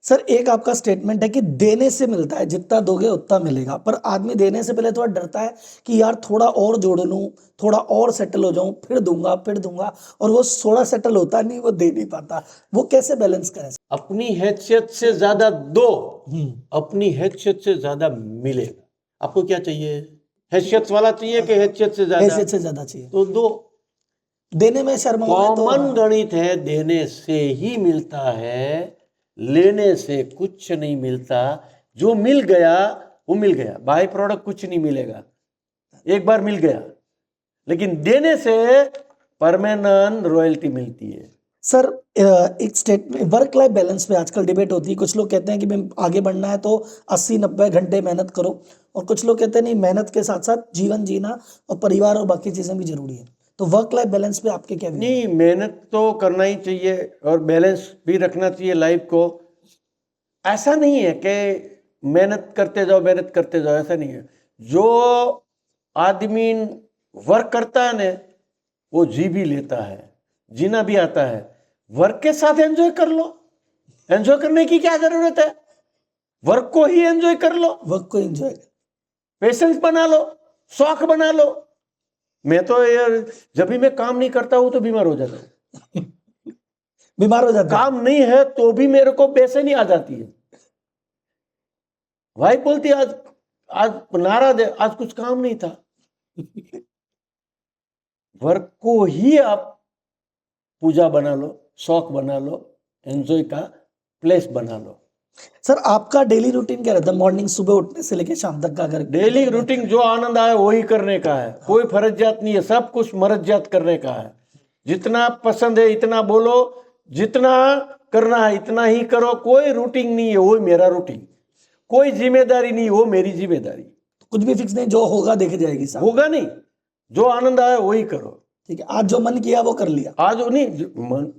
सर, एक आपका स्टेटमेंट है कि देने से मिलता है, जितना दोगे उतना मिलेगा, पर आदमी देने से पहले थोड़ा डरता है कि यार थोड़ा और जोड़ लूं, थोड़ा और सेटल हो जाऊं, फिर दूंगा, और वो थोड़ा सेटल होता नहीं, वो दे नहीं पाता। वो कैसे बैलेंस करें? अपनी हैसियत से ज्यादा दो, अपनी हैसियत से ज्यादा मिलेगा। आपको क्या चाहिए? हैसियत वाला चाहिए कि हैसियत से ज्यादा? हैसियत से ज्यादा चाहिए। तो दो। देने में शर्माओगे तो कॉमन गणित है, देने से ही मिलता है, लेने से कुछ नहीं मिलता। जो मिल गया वो मिल गया, बाय प्रोडक्ट कुछ नहीं मिलेगा, एक बार मिल गया। लेकिन देने से परमानेंट रॉयल्टी मिलती है। सर, एक स्टेटमेंट, वर्क लाइफ बैलेंस पे आजकल डिबेट होती है। कुछ लोग कहते हैं कि मैं आगे बढ़ना है तो 80-90 घंटे मेहनत करो, और कुछ लोग कहते हैं नहीं, मेहनत के साथ साथ जीवन जीना और परिवार और बाकी चीजें भी जरूरी है। तो वर्क लाइफ बैलेंस पे आपके क्या? नहीं, मेहनत तो करना ही चाहिए और बैलेंस भी रखना चाहिए लाइफ को। ऐसा नहीं है कि मेहनत करते जाओ, ऐसा नहीं है। जो आदमी वर्क करता है ना, वो जी भी लेता है, जीना भी आता है। वर्क के साथ एंजॉय कर लो, एंजॉय करने की क्या जरूरत है? वर्क को ही एंजॉय कर लो, वर्क को एंजॉय, पेशेंस बना लो, शौक बना लो। मैं तो यार जब भी मैं काम नहीं करता हूं तो बीमार हो जाता हूं। बीमार हो जाते हैं। काम नहीं है तो भी मेरे को बेचैनी आ जाती है। वाइफ बोलती है आज आज नाराज है, आज कुछ काम नहीं था। वर्क को ही आप पूजा बना लो, शौक बना लो, एंजॉय का प्लेस बना लो। सर आपका डेली रूटीन क्या रहता है, मॉर्निंग सुबह उठने से लेकर शाम तक का? अगर डेली रूटीन जो आनंद आए वही करने का है, कोई फर्जियात नहीं है, सब कुछ मर्जियात करने का है। जितना पसंद है इतना बोलो, जितना करना है इतना ही करो। कोई रूटीन नहीं है, वो मेरा रूटीन। कोई जिम्मेदारी नहीं, वो मेरी जिम्मेदारी। कुछ भी फिक्स नहीं, जो होगा देखे जाएगी साहब। होगा नहीं, जो आनंद आए वही करो। ठीक है, आज जो मन किया वो कर लिया। आज नहीं मन,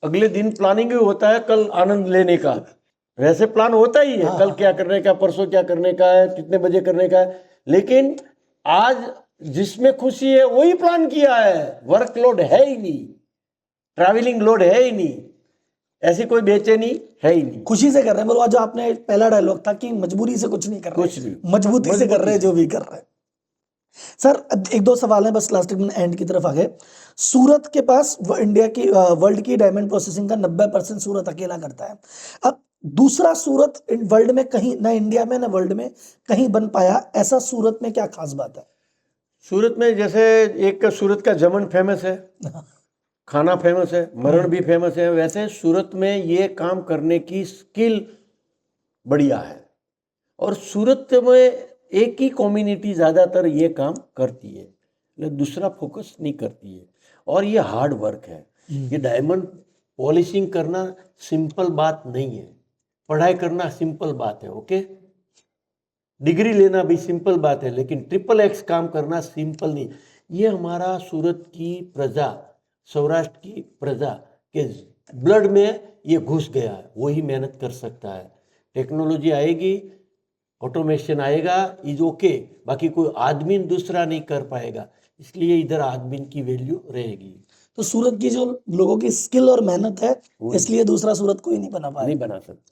अगले दिन प्लानिंग भी होता है कल आनंद लेने का। वैसे प्लान होता ही है, कल क्या करने का, परसों क्या करने का है, कितने बजे करने का है। लेकिन आज जिसमें खुशी है वही प्लान किया है। वर्क लोड है ही नहीं, ट्रैवलिंग लोड है ही नहीं, ऐसी कोई बेचैनी है ही नहीं। खुशी से कर रहे हैं। बोलो, आज आपने पहला डायलॉग था कि मजबूरी से कुछ नहीं कर रहे, कुछ नहीं, मजबूती से कर रहे हैं जो भी कर रहे हैं। सर एक दो सवाल है बस, लास्ट में एंड की तरफ आ गए। सूरत के पास इंडिया की वर्ल्ड की डायमंड प्रोसेसिंग का 90% सूरत अकेला करता है। अब दूसरा सूरत वर्ल्ड में कहीं ना, इंडिया में ना वर्ल्ड में कहीं बन पाया, ऐसा सूरत में क्या खास बात है? सूरत में जैसे एक सूरत का जमन फेमस है, खाना फेमस है, मरण भी फेमस है, वैसे सूरत में ये काम करने की स्किल बढ़िया है। और सूरत में एक ही कम्युनिटी ज़्यादातर ये काम करती है, लेकिन दूसरा फोकस नहीं करती है। और ये हार्ड वर्क है। ये डायमंड पॉलिशिंग करना सिंपल बात नहीं है, पढ़ाई करना सिंपल बात है, ओके, डिग्री लेना भी सिंपल बात है, लेकिन XXX काम करना सिंपल नहीं। ये हमारा सूरत की प्रजा, सौराष्ट्र की प्रजा के ब्लड में ये घुस गया है, वही मेहनत कर सकता है। टेक्नोलॉजी आएगी, ऑटोमेशन आएगा, इज ओके, बाकी कोई आदमी दूसरा नहीं कर पाएगा, इसलिए इधर आदमी की वैल्यू रहेगी। तो सूरत की जो लोगों की स्किल और मेहनत है, इसलिए दूसरा सूरत कोई नहीं बना पाया। नहीं बना सकता।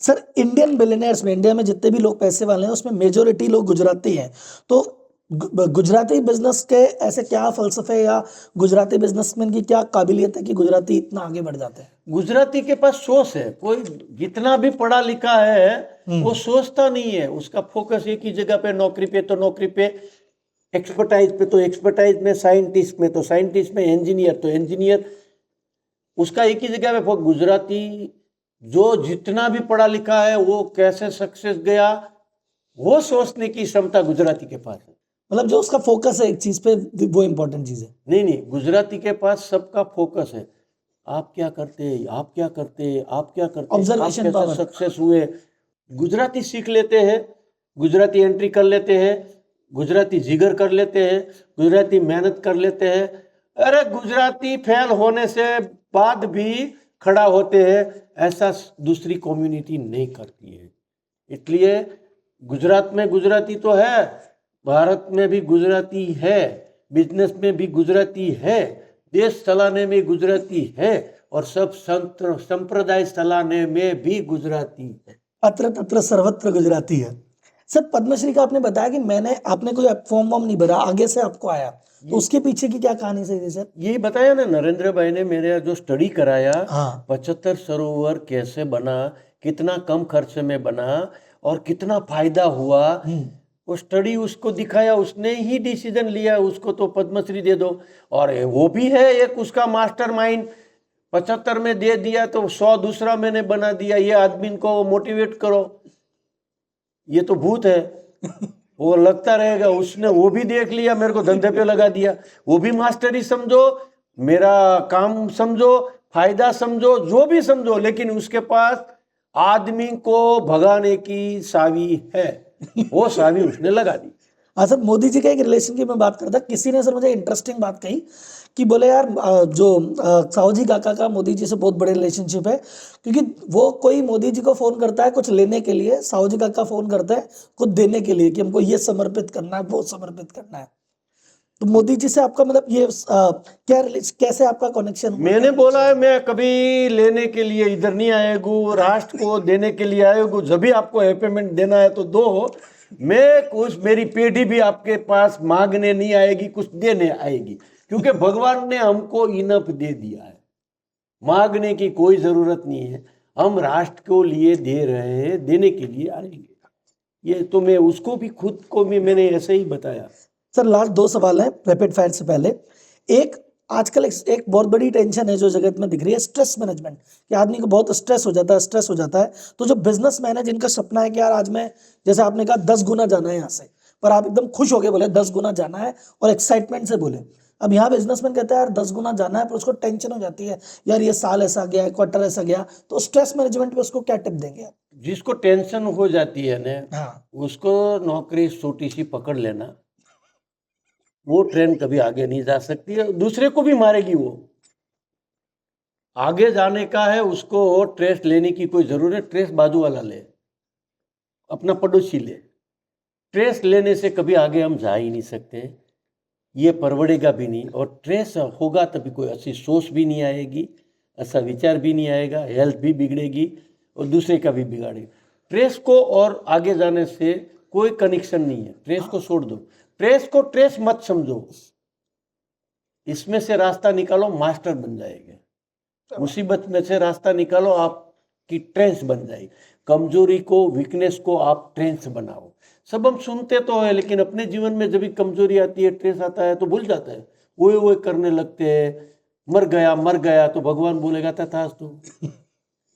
सर इंडियन बिलियनर्स में, इंडिया में जितने भी लोग पैसे वाले हैं उसमें मेजोरिटी लोग गुजराती हैं। तो गुजराती बिजनेस के ऐसे क्या फलसफे या गुजराती बिजनेसमैन की क्या काबिलियत है कि गुजराती इतना आगे बढ़ जाते हैं? गुजराती के पास सोच है। कोई जितना भी पढ़ा लिखा है वो सोचता नहीं है, उसका फोकस एक ही जगह पे, नौकरी पे तो नौकरी पे, एक्सपर्टाइज पे तो एक्सपर्टाइज में, साइंटिस्ट में तो साइंटिस्ट में, इंजीनियर तो इंजीनियर, उसका एक ही जगह पे। गुजराती जो जितना भी पढ़ा लिखा है वो कैसे सक्सेस गया, वो सोचने की क्षमता गुजराती के पास है। मतलब जो उसका फोकस है एक चीज पे, वो इंपॉर्टेंट चीज है। नहीं, गुजराती के पास सबका फोकस है। आप क्या करते हैं, आप क्या करते हैं, आप क्या करते हैं, ऑब्जर्वेशन पावर, सक्सेस हुए। गुजराती सीख लेते हैं, गुजराती एंट्री कर लेते हैं, गुजराती जिगर कर लेते हैं, गुजराती मेहनत कर लेते हैं। अरे गुजराती फेल होने से बाद भी खड़ा होते हैं, ऐसा दूसरी कम्युनिटी नहीं करती है। इसलिए गुजरात में गुजराती तो है, भारत में भी गुजराती है, बिजनेस में भी गुजराती है, देश चलाने में गुजराती है, और सब संप्रदाय चलाने में भी गुजराती है। अत्र तत्र सर्वत्र गुजराती है। सर पद्मश्री का आपने बताया कि आपने कोई फॉर्म वॉर्म नहीं भरा, आगे से आपको आया, तो उसके पीछे की क्या कहानी सही है सर? यही बताया ना, नरेंद्र भाई ने मेरे जो स्टडी कराया, हाँ। 75 सरोवर कैसे बना, कितना कम खर्च में बना और कितना फायदा हुआ, वो स्टडी उसको दिखाया, उसने ही डिसीजन लिया उसको तो पद्मश्री दे दो। और वो भी है एक उसका मास्टरमाइंड, 75 में दे दिया तो 100 दूसरा मैंने बना दिया, ये आदमी को मोटिवेट करो। ये तो भूत है, वो लगता रहेगा, उसने वो भी देख लिया, मेरे को धंधे पे लगा दिया। वो भी मास्टरी समझो, मेरा काम समझो, फायदा समझो, जो भी समझो, लेकिन उसके पास आदमी को भगाने की सावी है, वो सावी उसने लगा दी। हाँ सर, मोदी जी का एक रिलेशन की मैं बात करता, किसी ने सर मुझे इंटरेस्टिंग बात कही कि बोले यार जो साहू जी काका का मोदी जी से बहुत बड़े रिलेशनशिप है, क्योंकि वो कोई मोदी जी को फोन करता है कुछ लेने के लिए, साहू जी काका फोन करता है कुछ देने के लिए कि हमको ये समर्पित करना है, वो समर्पित करना है। तो मोदी जी से आपका मतलब ये क्या कैसे आपका कनेक्शन? मैंने बोला है मैं कभी लेने के लिए इधर नहीं आएगू, राष्ट्र को देने के लिए आएगू, जब भी आपको पेमेंट देना है तो दो, मैं कुछ, मेरी पीढ़ी भी आपके पास मांगने नहीं आएगी, कुछ देने आएगी, क्योंकि भगवान ने हमको इनफ दे दिया है। मांगने की कोई ज़रूरत नहीं है, हम राष्ट्र को लिए दे रहे हैं, देने के लिए आएंगे। ये तो मैं उसको भी खुद को भी मैंने ऐसे ही बताया। सर लास्ट 2 सवाल हैं रैपिड फायर से पहले। एक, आजकल एक बहुत बड़ी टेंशन है जो जगत में दिख रही है, स्ट्रेस मैनेजमेंट, कि आदमी को बहुत स्ट्रेस हो जाता है। तो जो बिजनेसमैन है जिनका सपना है कि यार आज मैं, जैसे आपने कहा 10 गुना जाना है यहाँ से, पर आप एकदम खुश हो गए बोले 10 गुना जाना है और एक्साइटमेंट से बोले। अब यहाँ बिजनेसमैन कहता है यार 10 गुना जाना है, पर उसको टेंशन हो जाती है, यार ये साल ऐसा गया, क्वार्टर ऐसा गया। तो स्ट्रेस मैनेजमेंट पे उसको क्या टिप देंगे आप? जिसको टेंशन हो जाती है ना, हाँ, उसको नौकरी छोटी सी पकड़ लेना, वो ट्रेन कभी आगे नहीं जा सकती है, दूसरे को भी मारेगी। वो आगे जाने का है, उसको ट्रेस लेने की कोई जरूरत, ट्रेस बाजू वाला ले, अपना पड़ोसी ले। ट्रेस लेने से कभी आगे हम जा ही नहीं सकते, ये परवड़ेगा भी नहीं, और ट्रेस होगा तभी कोई अच्छी सोच भी नहीं आएगी, अच्छा विचार भी नहीं आएगा, हेल्थ भी बिगड़ेगी और दूसरे का भी बिगाड़ेगी। ट्रेस को और आगे जाने से कोई कनेक्शन नहीं है, ट्रेस को छोड़ दो, ट्रेस को ट्रेस मत समझो, इसमें से रास्ता निकालो, मास्टर बन जाएंगे। मुसीबत में से रास्ता निकालो, आपकी ट्रेस बन जाएगी। कमजोरी को, वीकनेस को आप ट्रेस बनाओ। सब हम सुनते तो है, लेकिन अपने जीवन में जब भी कमजोरी आती है, ट्रेस आता है तो भूल जाता है, वो करने लगते हैं, मर गया तो भगवान बोलेगा तथास्तु।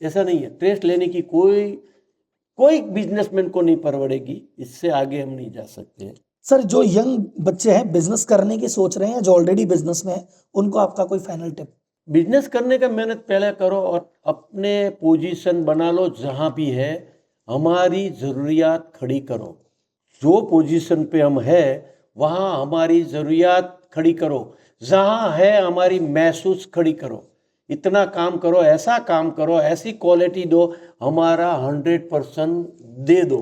ऐसा नहीं है, ट्रेस लेने की कोई बिजनेसमैन को नहीं परवड़ेगी, इससे आगे हम नहीं जा सकते। सर जो यंग बच्चे हैं बिजनेस करने की सोच रहे हैं, जो ऑलरेडी बिजनेस में है, उनको आपका कोई फाइनल टिप? बिजनेस करने का मेहनत पहले करो और अपने पोजीशन बना लो, जहाँ भी है हमारी ज़रूरियात खड़ी करो। जो पोजीशन पे हम है वहाँ हमारी ज़रूरियात खड़ी करो, जहाँ है हमारी महसूस खड़ी करो। इतना काम करो, ऐसा काम करो, ऐसी क्वालिटी दो, हमारा 100% दे दो,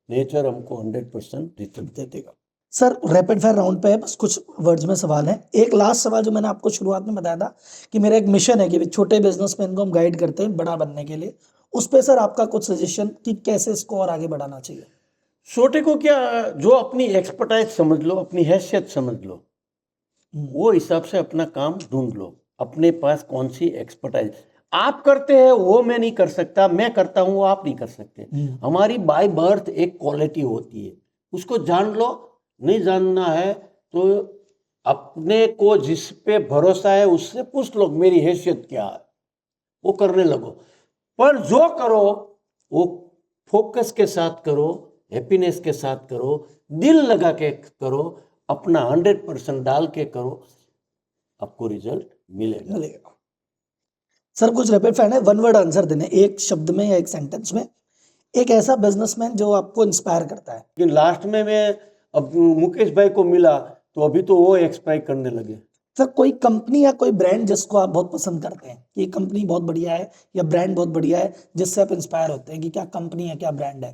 नेचर हमको 100% रिटर्न दे देगा। सर रैपिड फायर राउंड पे है, बस कुछ वर्ड्स में सवाल है। एक लास्ट सवाल जो मैंने आपको शुरुआत में बताया था कि मेरा एक मिशन है कि छोटे बिजनेसमैन को हम गाइड करते हैं बड़ा बनने के लिए, उस पे सर आपका कुछ सजेशन कि कैसे इसको और आगे बढ़ाना चाहिए? छोटे को क्या, जो अपनी एक्सपर्टाइज समझ लो, अपनी हैसियत समझ लो, वो हिसाब से अपना काम ढूंढ लो। अपने पास कौन सी एक्सपर्टाइज आप करते हैं वो मैं नहीं कर सकता, मैं करता हूँ वो आप नहीं कर सकते। हमारी बाय बर्थ एक क्वालिटी होती है, उसको जान लो। नहीं जानना है तो अपने को जिस पे भरोसा है उससे पूछ लो मेरी हैसियत क्या है, वो करने लगो। पर जो करो वो फोकस के साथ करो, हैप्पीनेस के साथ करो, दिल लगा के करो, अपना 100% डाल के करो, आपको रिजल्ट मिलेगा। सर कुछ रैपिड फायर है, 1 वर्ड आंसर देने, एक शब्द में या एक सेंटेंस में, एक ऐसा बिजनेसमैन जो आपको इंस्पायर करता है। लेकिन लास्ट में मैं अब मुकेश भाई को मिला तो अभी तो वो एक्सपायर करने लगे। सर कोई कंपनी या कोई ब्रांड जिसको आप बहुत पसंद करते हैं कि ये कंपनी बहुत बढ़िया है या ब्रांड बहुत बढ़िया है, जिससे आप इंस्पायर होते हैं कि क्या कंपनी है, क्या ब्रांड है?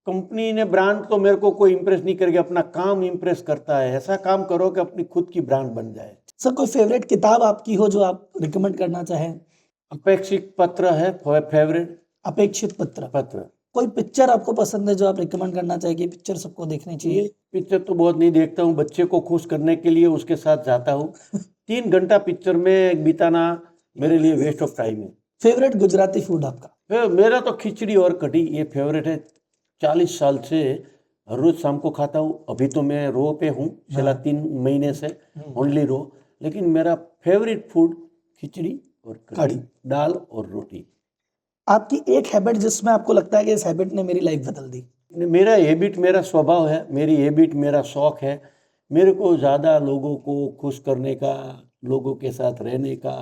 कंपनी ने ब्रांड तो मेरे को कोई इंप्रेस नहीं करेगा, अपना काम इंप्रेस करता है। ऐसा काम करो कि अपनी खुद की ब्रांड बन जाए। सर कोई फेवरेट किताब आपकी हो जो आप रिकमेंड करना चाहें? अपेक्षित पत्र है फेवरेट अपेक्षित पत्र। पत्र। कोई पिक्चर आपको पसंद है जो आप रिकमेंड करना चाहिए कि पिक्चर सबको देखनी चाहिए? ये पिक्चर तो बहुत नहीं देखता हूँ, बच्चे को खुश करने के लिए उसके साथ जाता हूँ। 3 घंटा पिक्चर में बिताना मेरे लिए वेस्ट ऑफ टाइम है। फेवरेट गुजराती फूड आपका? मेरा तो खिचड़ी और कढ़ी ये फेवरेट है। 40 साल से हर रोज शाम को खाता हूँ। अभी तो मैं रो पे हूँ पिछला 3 महीने से, ओनली रो, लेकिन मेरा फेवरेट फूड खिचड़ी और कढ़ी, दाल और रोटी। आपकी एक हैबिट जिसमें आपको लगता है कि इस हैबिट ने मेरी लाइफ बदल दी? मेरा हैबिट मेरा स्वभाव है, मेरी हैबिट मेरा शौक है। मेरे को ज़्यादा लोगों को खुश करने का, लोगों के साथ रहने का,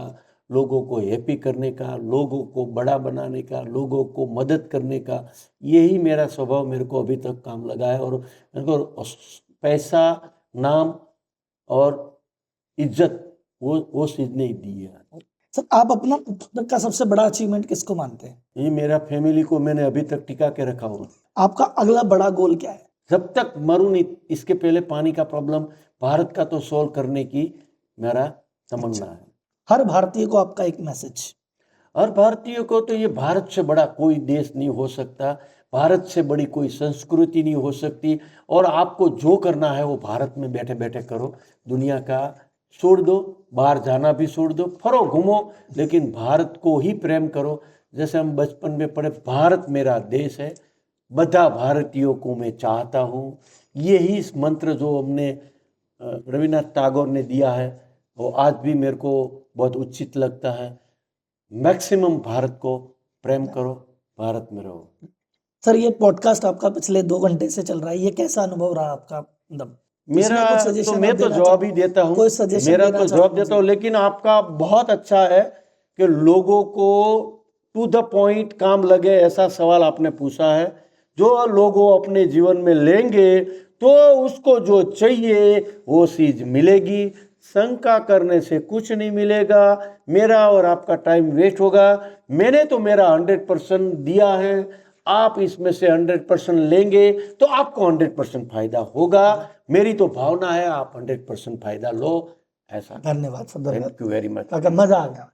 लोगों को हैप्पी करने का, लोगों को बड़ा बनाने का, लोगों को मदद करने का, यही मेरा स्वभाव मेरे को अभी तक काम लगा है। और मेरे को पैसा, नाम और इज्जत वो चीज़ नहीं दी है। सर आप अपना अब तक का सबसे बड़ा अचीवमेंट किसको मानते हैं? ये मेरा फैमिली को मैंने अभी तक टिका के रखा हुआ। आपका अगला बड़ा गोल क्या है? जब तक मरूं नहीं, इसके पहले पानी का प्रॉब्लम भारत का तो सॉल्व करने की मेरा तमन्ना है। हर भारतीय को आपका एक मैसेज? हर भारतीय को तो ये भारत से बड़ा कोई देश नहीं हो सकता, भारत से बड़ी कोई संस्कृति नहीं हो सकती, और आपको जो करना है वो भारत में बैठे बैठे करो। दुनिया का छोड़ दो, बाहर जाना भी छोड़ दो, फरो घूमो, लेकिन भारत को ही प्रेम करो। जैसे हम बचपन में पढ़े, भारत मेरा देश है, બધા भारतीयों को मैं चाहता हूँ। यही इस मंत्र जो हमने रविन्द्रनाथ टैगोर ने दिया है, वो आज भी मेरे को बहुत उचित लगता है। मैक्सिमम भारत को प्रेम करो, भारत में रहो। सर ये पॉडकास्ट आपका पिछले 2 घंटे से चल रहा है, ये कैसा अनुभव रहा आपका? मतलब मेरा इसमें कुछ तो सजेशन मैं आप तो देना जवाब ही चाहो? देता हूँ, कोई सजेशन मेरा देना तो चाहो जवाब देता हूँ, लेकिन आपका बहुत अच्छा है कि लोगों को टू द पॉइंट काम लगे, ऐसा सवाल आपने पूछा है। जो लोगों अपने जीवन में लेंगे तो उसको जो चाहिए वो चीज मिलेगी। शंका करने से कुछ नहीं मिलेगा, मेरा और आपका टाइम वेस्ट होगा। मैंने तो मेरा 100% दिया है, आप इसमें से 100% लेंगे तो आपको 100% फायदा होगा। मेरी तो भावना है आप 100% फायदा लो, ऐसा। धन्यवाद सर, धन्यवाद। Thank you very much. काका मजा आ गया।